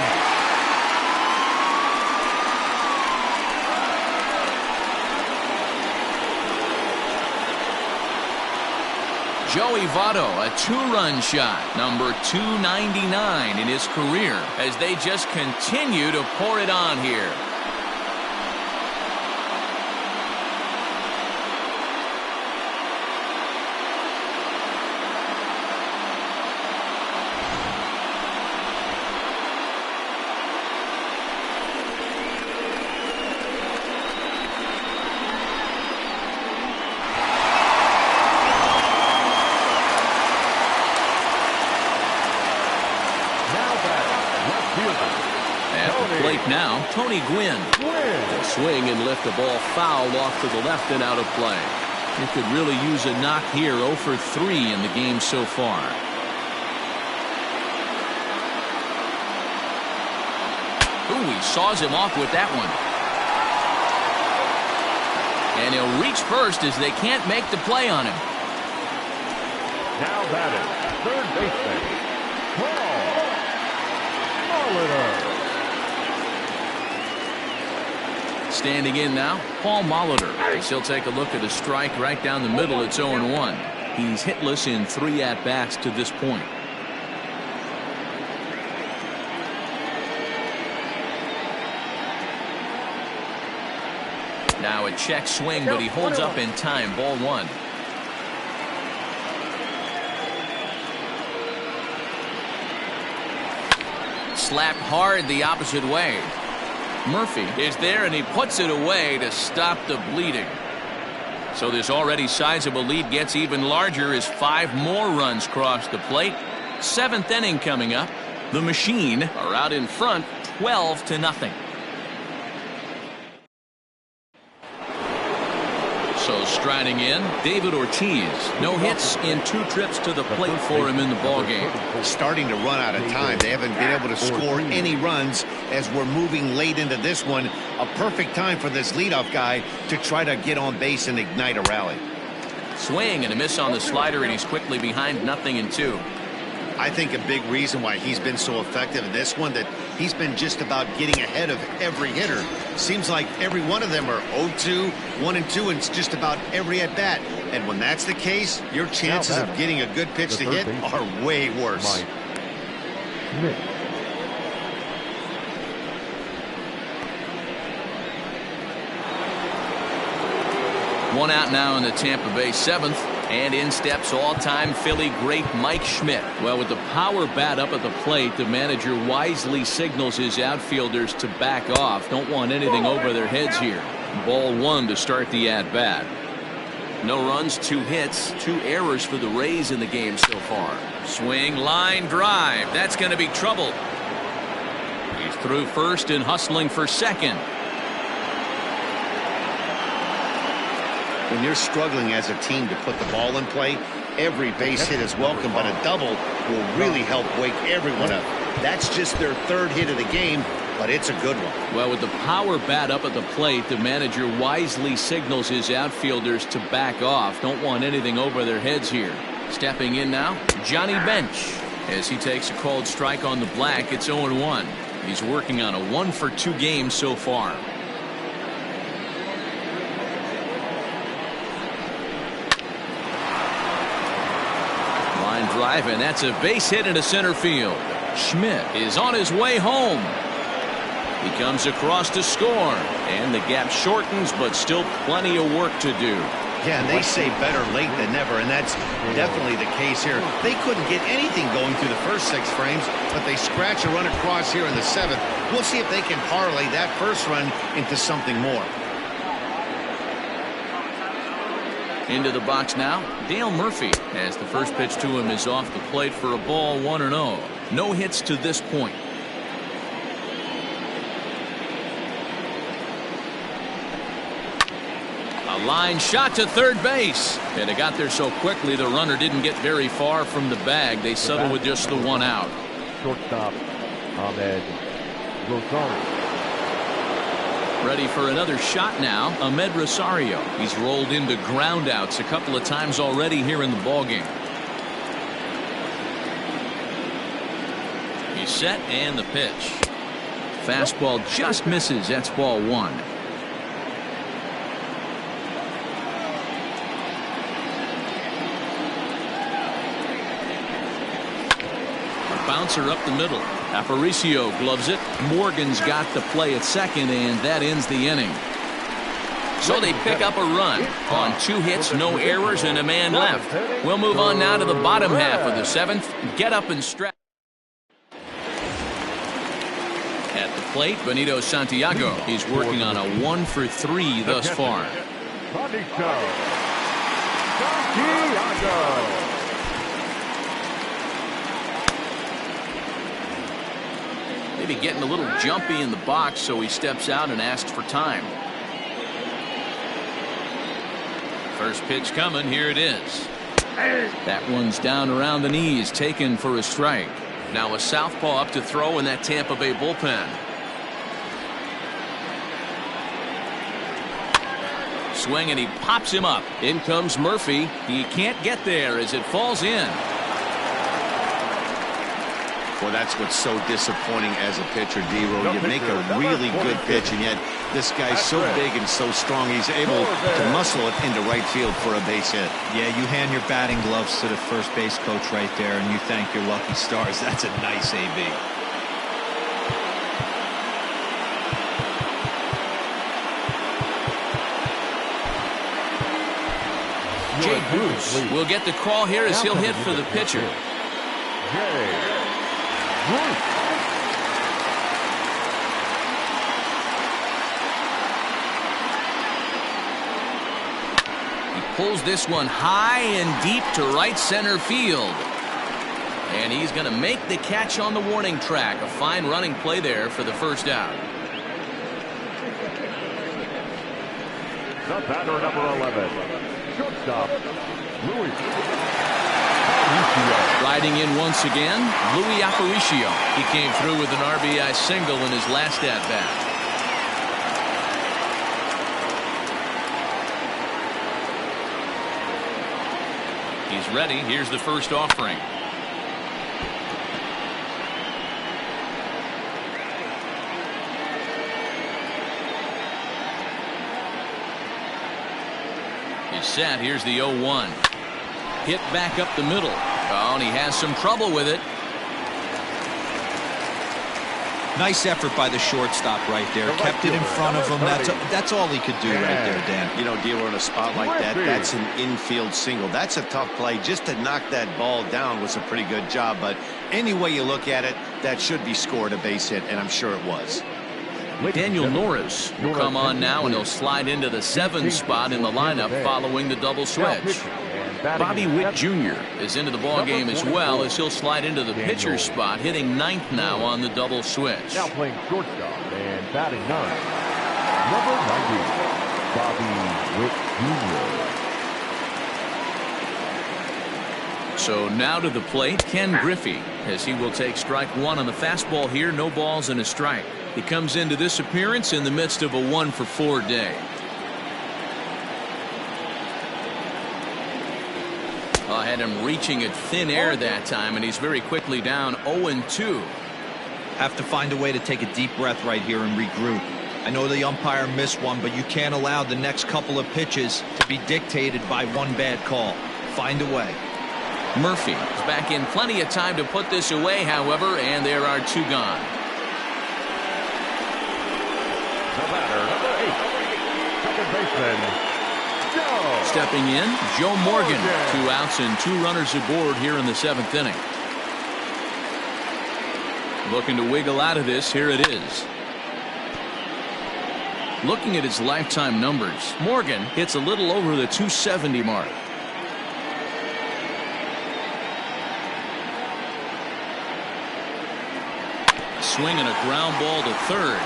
Joey Votto, a 2-run shot, number 299 in his career, as they just continue to pour it on here. Now, Tony Gwynn will swing and lift the ball foul off to the left and out of play. He could really use a knock here. 0 for 3 in the game so far. Ooh, he saws him off with that one. And he'll reach first as they can't make the play on him. Now batting, third baseman, Paul Molitor. Standing in now, Paul Molitor. As he'll take a look at a strike right down the middle. It's 0-1. He's hitless in 3 at-bats to this point. Now a check swing, but he holds up in time. Ball 1. Slapped hard the opposite way. Murphy is there, and he puts it away to stop the bleeding. So this already sizable lead gets even larger as 5 more runs cross the plate. 7th inning coming up. The Machine are out in front, 12-0. So striding in, David Ortiz. No hits in 2 trips to the plate for him in the ballgame. Starting to run out of time. They haven't been able to score any runs as we're moving late into this one. A perfect time for this leadoff guy to try to get on base and ignite a rally. Swing and a miss on the slider, and he's quickly behind 0-2. I think a big reason why he's been so effective in this one, that he's been just about getting ahead of every hitter. Seems like every one of them are 0-2, 1-2, and it's just about every at-bat. And when that's the case, your chances of getting a good pitch to hit are way worse. One out now in the Tampa Bay 7th. And in steps all-time Philly great Mike Schmidt. Well, with the power bat up at the plate, the manager wisely signals his outfielders to back off. Don't want anything over their heads here. Ball one to start the at-bat. No runs, 2 hits, 2 errors for the Rays in the game so far. Swing, line drive. That's going to be trouble. He's through first and hustling for second. When you're struggling as a team to put the ball in play, every base hit is welcome, but a double will really help wake everyone up. That's just their 3rd hit of the game, but it's a good one. Well, with the power bat up at the plate, the manager wisely signals his outfielders to back off. Don't want anything over their heads here. Stepping in now, Johnny Bench. As he takes a called strike on the black, it's 0-1. He's working on a 1-for-2 game so far. Line drive, and that's a base hit into center field. Schmidt is on his way home. He comes across to score, and the gap shortens, but still plenty of work to do. Yeah, and they say better late than never, and that's definitely the case here. They couldn't get anything going through the first 6 frames, but they scratch a run across here in the 7th. We'll see if they can parlay that first run into something more. Into the box now, Dale Murphy, as the first pitch to him is off the plate for a ball, 1-0. No hits to this point. A line shot to third base, and it got there so quickly the runner didn't get very far from the bag. They settled with just the 1 out. Shortstop Ahmed Rosario. Ready for another shot now, Ahmed Rosario. He's rolled into groundouts a couple of times already here in the ballgame. He's set, and the pitch. Fastball just misses. That's ball 1. A bouncer up the middle. Aparicio gloves it. Morgan's got the play at second, and that ends the inning. So they pick up a run on 2 hits, no errors, and a man left. We'll move on now to the bottom half of the 7th. Get up and stretch. At the plate, Benito Santiago. He's working on a 1-for-3 thus far. Santiago. Maybe getting a little jumpy in the box, so he steps out and asks for time. First pitch coming. Here it is. That one's down around the knees, taken for a strike. Now a southpaw up to throw in that Tampa Bay bullpen. Swing, and he pops him up. In comes Murphy. He can't get there as it falls in. Well, that's what's so disappointing as a pitcher, D-Roll. You make a really good pitch, and yet this guy's so big and so strong, he's able to muscle it into right field for a base hit. Yeah, you hand your batting gloves to the first base coach right there, and you thank your lucky stars. That's a nice AB. Jay Bruce will get the call here as he'll hit for the pitcher. He pulls this one high and deep to right center field. And he's going to make the catch on the warning track. A fine running play there for the first out. The batter, number 11, shortstop, Louis. Riding in once again, Louis Aparicio. He came through with an RBI single in his last at-bat. He's ready. Here's the first offering. He's set. Here's the 0-1. Hit back up the middle. Oh, and he has some trouble with it. Nice effort by the shortstop right there. Kept it in front of him. That's all he could do right there, Dan. You know, dealer in a spot like that, that's an infield single. That's a tough play. Just to knock that ball down was a pretty good job. But any way you look at it, that should be scored a base hit, and I'm sure it was. Daniel Norris will come on now, and he'll slide into the 7th spot in the lineup following the double switch. Bobby Witt Jr. is into the ballgame as well, as he'll slide into the pitcher's spot, hitting 9th now on the double switch. Now playing shortstop and batting 9, number 90, Bobby Witt Jr. So now to the plate, Ken Griffey, as he will take strike 1 on the fastball here. No balls and a strike. He comes into this appearance in the midst of a 1-for-4 day. I had him reaching at thin air that time, and he's very quickly down 0-2. Have to find a way to take a deep breath right here and regroup. I know the umpire missed one, but you can't allow the next couple of pitches to be dictated by one bad call. Find a way. Murphy is back in plenty of time to put this away, however, and there are 2 gone. The batter, number 8, second baseman, Joe. Stepping in, Joe Morgan. 2 outs and 2 runners aboard here in the 7th inning. Looking to wiggle out of this. Here it is. Looking at his lifetime numbers, Morgan hits a little over the 270 mark. Swing and a ground ball to third,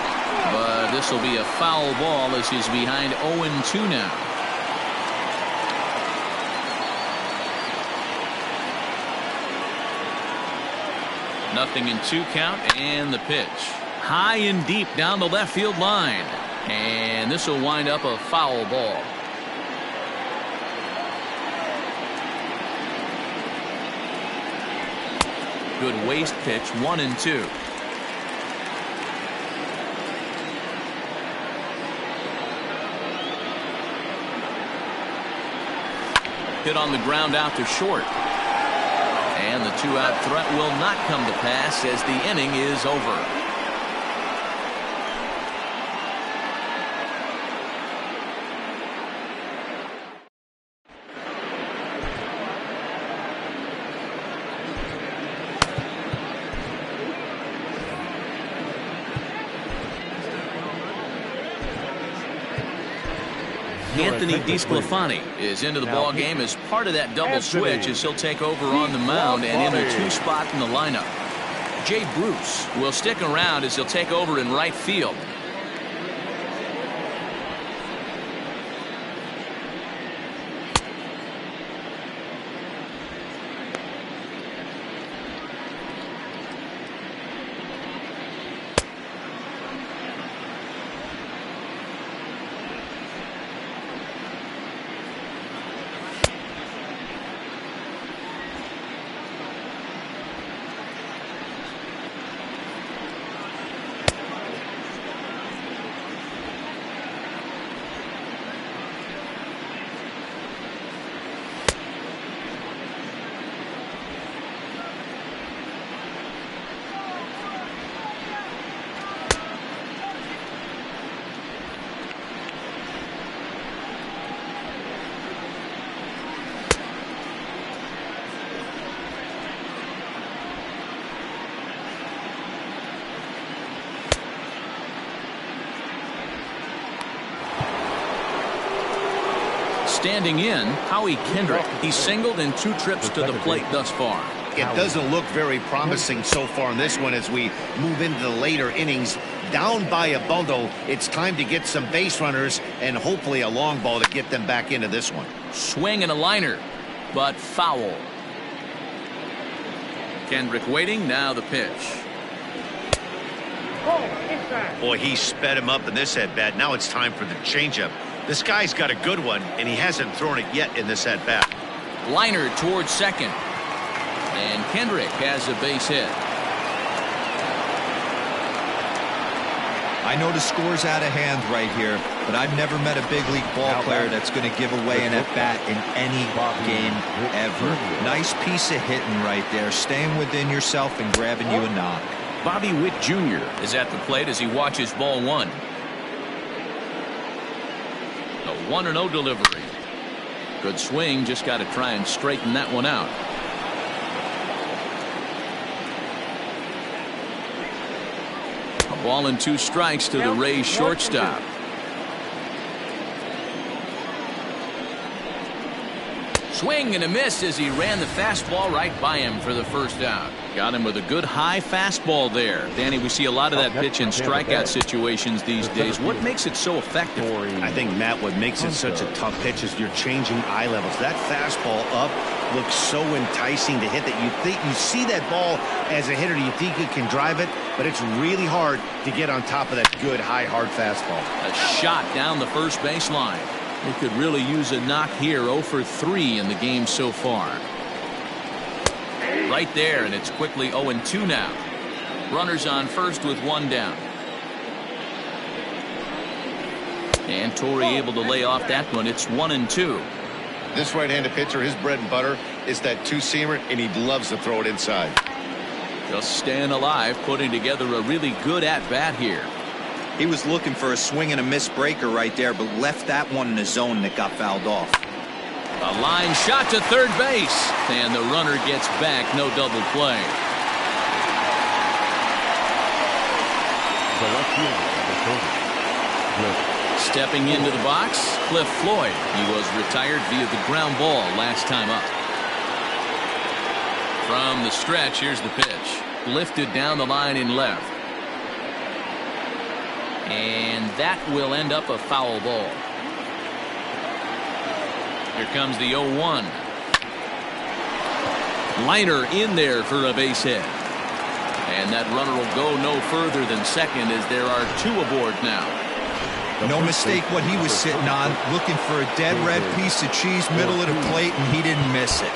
but this will be a foul ball as he's behind 0-2 now. Nothing in 2 count, and the pitch high and deep down the left field line, and this will wind up a foul ball. Good waist pitch, 1-2. Hit on the ground out to short. And the 2-out threat will not come to pass as the inning is over. Anthony DeSclafani is into the ball game as part of that double switch, as he'll take over on the mound and in the 2 spot in the lineup. Jay Bruce will stick around as he'll take over in right field. Standing in, Howie Kendrick. He's singled in 2 trips to the plate thus far. It doesn't look very promising so far in this one as we move into the later innings. Down by a bundle, it's time to get some base runners and hopefully a long ball to get them back into this one. Swing and a liner, but foul. Kendrick waiting, now the pitch. Boy, he sped him up in this at-bat. Now it's time for the changeup. This guy's got a good one, and he hasn't thrown it yet in this at-bat. Liner towards second. And Kendrick has a base hit. I know the score's out of hand right here, but I've never met a big league ball player that's going to give away an at-bat in any game ever. Nice piece of hitting right there, staying within yourself and grabbing you a knock. Bobby Witt Jr. is at the plate as he watches ball one. A 1-0 delivery. Good swing, just got to try and straighten that one out. A ball and 2 strikes to the Rays shortstop. Swing and a miss as he ran the fastball right by him for the first out. Got him with a good high fastball there. Danny, we see a lot of that pitch in strikeout situations these days. What makes it so effective? I think, Matt, what makes it such a tough pitch is you're changing eye levels. That fastball up looks so enticing to hit that you see that ball as a hitter, you think you can drive it, but it's really hard to get on top of that good high hard fastball. A shot down the first baseline. They could really use a knock here. 0 for 3 in the game so far. Right there, and it's quickly 0-2 now. Runners on first with 1 down. And Torrey able to lay off that one. It's 1-2. This right-handed pitcher, his bread and butter is that two-seamer, and he loves to throw it inside. Just staying alive, putting together a really good at-bat here. He was looking for a swing and a miss breaker right there, but left that one in the zone that got fouled off. A line shot to third base, and the runner gets back. No double play. The left fielder, Stepping into the box, Cliff Floyd. He was retired via the ground ball last time up. From the stretch, here's the pitch. Lifted down the line in left. And that will end up a foul ball. Here comes the 0-1. Liner in there for a base hit. And that runner will go no further than second as there are 2 aboard now. No mistake what he was sitting on, looking for a dead red piece of cheese middle of the plate, and he didn't miss it.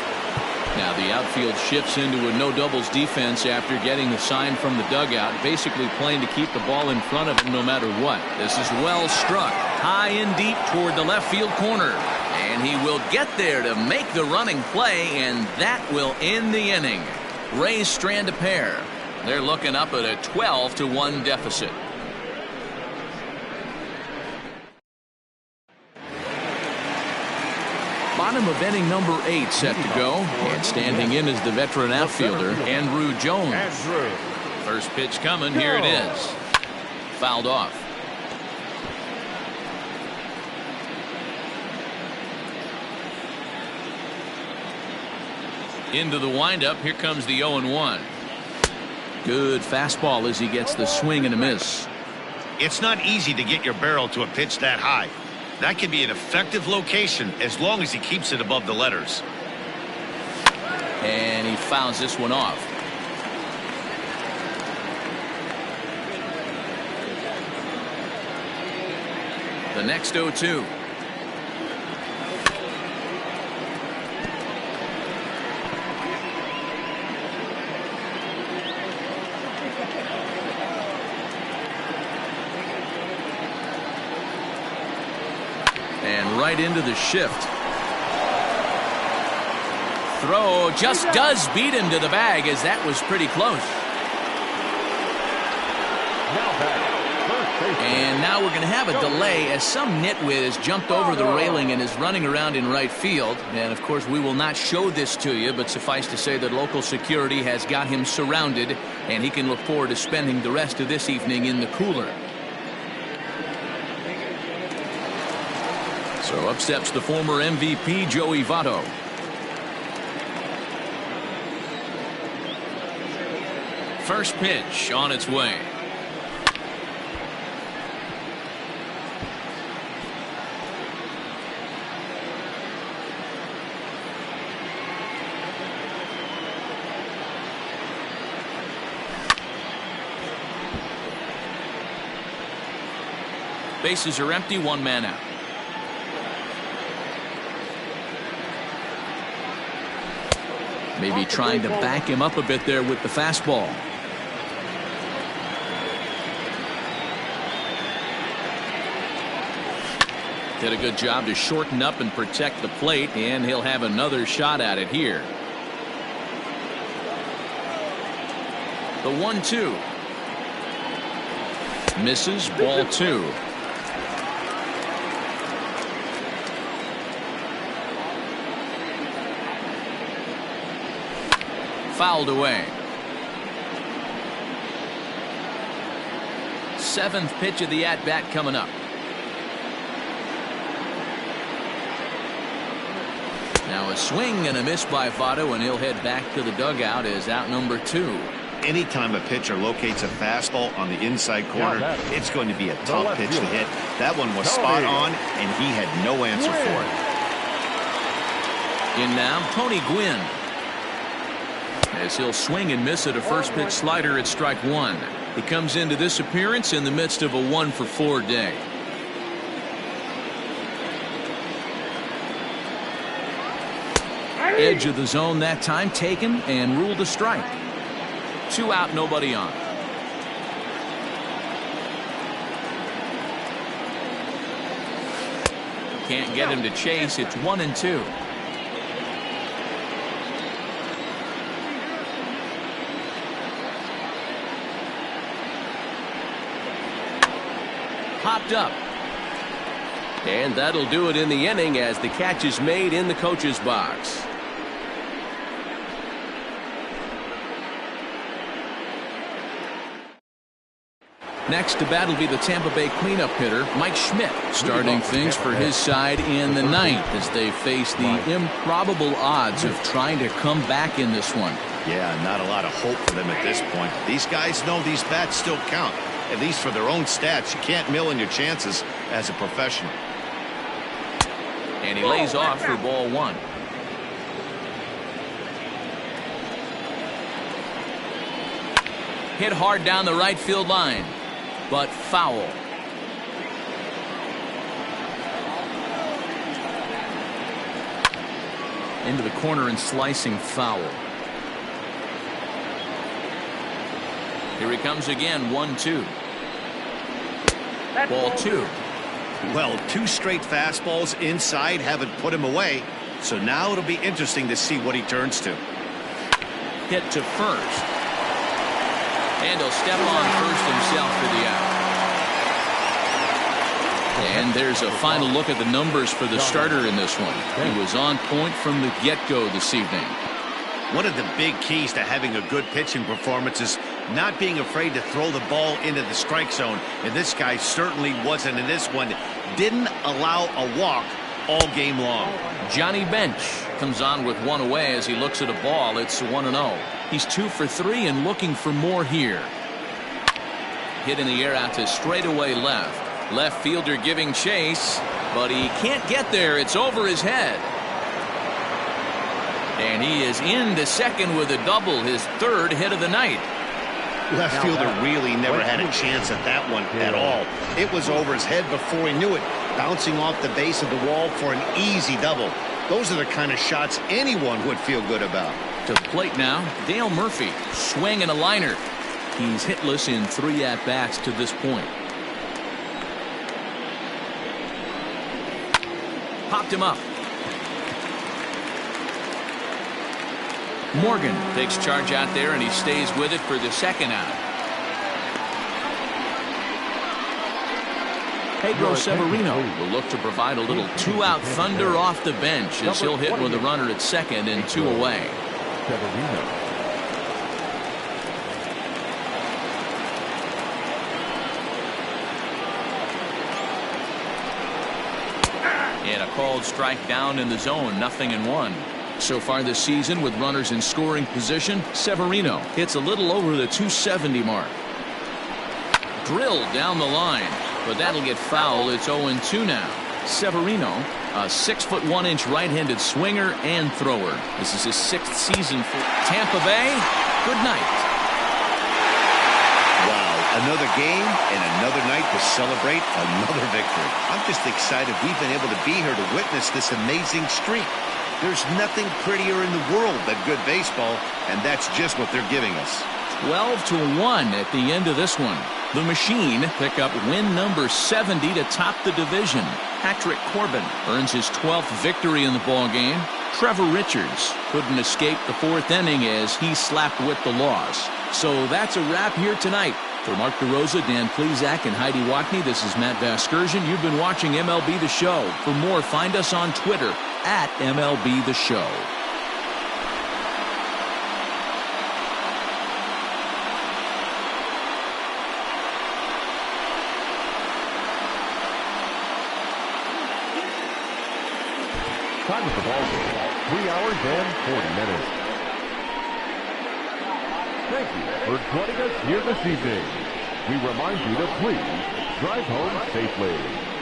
Now the outfield shifts into a no doubles defense after getting the sign from the dugout, basically playing to keep the ball in front of him no matter what. This is well struck, high and deep toward the left field corner, and he will get there to make the running play, and that will end the inning. Rays strand a pair. They're looking up at a 12-1 deficit. Bottom of inning number 8 set to go, and standing in is the veteran outfielder Andrew Jones. First pitch coming, here it is. Fouled off. Into the windup, here comes the 0-1. Good fastball as he gets the swing and a miss. It's not easy to get your barrel to a pitch that high. That can be an effective location as long as he keeps it above the letters. And he fouls this one off. The next 0-2. And right into the shift. Throw just does beat him to the bag, as that was pretty close. And now we're going to have a delay as some nitwit has jumped over the railing and is running around in right field. And of course we will not show this to you, but suffice to say that local security has got him surrounded, and he can look forward to spending the rest of this evening in the cooler. So up steps the former MVP Joey Votto. First pitch on its way. Bases are empty, 1 man out. Maybe trying to back him up a bit there with the fastball. Did a good job to shorten up and protect the plate, and he'll have another shot at it here. The 1-2. Misses, ball 2. Fouled away. 7th pitch of the at-bat coming up. Now a swing and a miss by Votto, and he'll head back to the dugout as out number 2. Anytime a pitcher locates a fastball on the inside corner, it's going to be a tough pitch to hit. That one was spot on, and he had no answer for it. In now, Tony Gwynn. As he'll swing and miss at a first pitch slider at strike 1. He comes into this appearance in the midst of a 1-for-4 day. Edge of the zone that time taken and ruled a strike. 2 out, nobody on. Can't get him to chase. It's 1-2. Popped up. And that'll do it in the inning as the catch is made in the coach's box. Next to bat will be the Tampa Bay cleanup hitter, Mike Schmidt, starting things for his side in the 9th as they face the improbable odds of trying to come back in this one. Yeah, not a lot of hope for them at this point. These guys know these bats still count, at least for their own stats. You can't mill in your chances as a professional. And he lays off for ball 1. Hit hard down the right field line, but foul. Into the corner and slicing foul. Here he comes again, 1-2. Ball 2. Well, 2 straight fastballs inside haven't put him away, so now it'll be interesting to see what he turns to. Hit to first. And he'll step on first himself for the out. And there's a final look at the numbers for the starter in this one. He was on point from the get-go this evening. One of the big keys to having a good pitching performance is not being afraid to throw the ball into the strike zone. And this guy certainly wasn't in this one. Didn't allow a walk all game long. Johnny Bench comes on with 1 away as he looks at a ball. It's 1-0. He's 2 for 3 and looking for more here. Hit in the air out to straightaway left. Left fielder giving chase, but he can't get there. It's over his head. And he is into second with a double, his 3rd hit of the night. Left fielder really never had a chance at that one at all. It was over his head before he knew it, bouncing off the base of the wall for an easy double. Those are the kind of shots anyone would feel good about. To the plate now, Dale Murphy, swing and a liner. He's hitless in 3 at-bats to this point. Popped him up. Morgan takes charge out there, and he stays with it for the 2nd out. Pedro Severino will look to provide a little 2-out thunder off the bench as he'll hit with a runner at 2nd and 2 away. And a called strike down in the zone, 0-1. So far this season with runners in scoring position, Severino hits a little over the 270 mark. Drilled down the line, but that'll get foul. It's 0-2 now. Severino, a 6'1" right-handed swinger and thrower. This is his 6th season for Tampa Bay. Good night. Wow, another game and another night to celebrate another victory. I'm just excited we've been able to be here to witness this amazing streak. There's nothing prettier in the world than good baseball, and that's just what they're giving us. 12-1 at the end of this one. The Machine pick up win number 70 to top the division. Patrick Corbin earns his 12th victory in the ballgame. Trevor Richards couldn't escape the 4th inning as he slapped with the loss. So that's a wrap here tonight. For Mark DeRosa, Dan Plezak, and Heidi Watney, this is Matt Vasgersian. You've been watching MLB The Show. For more, find us on Twitter at MLB The Show. Time at the ball game, 3 hours and 40 minutes. Thank you for joining us here this evening. We remind you to please drive home safely.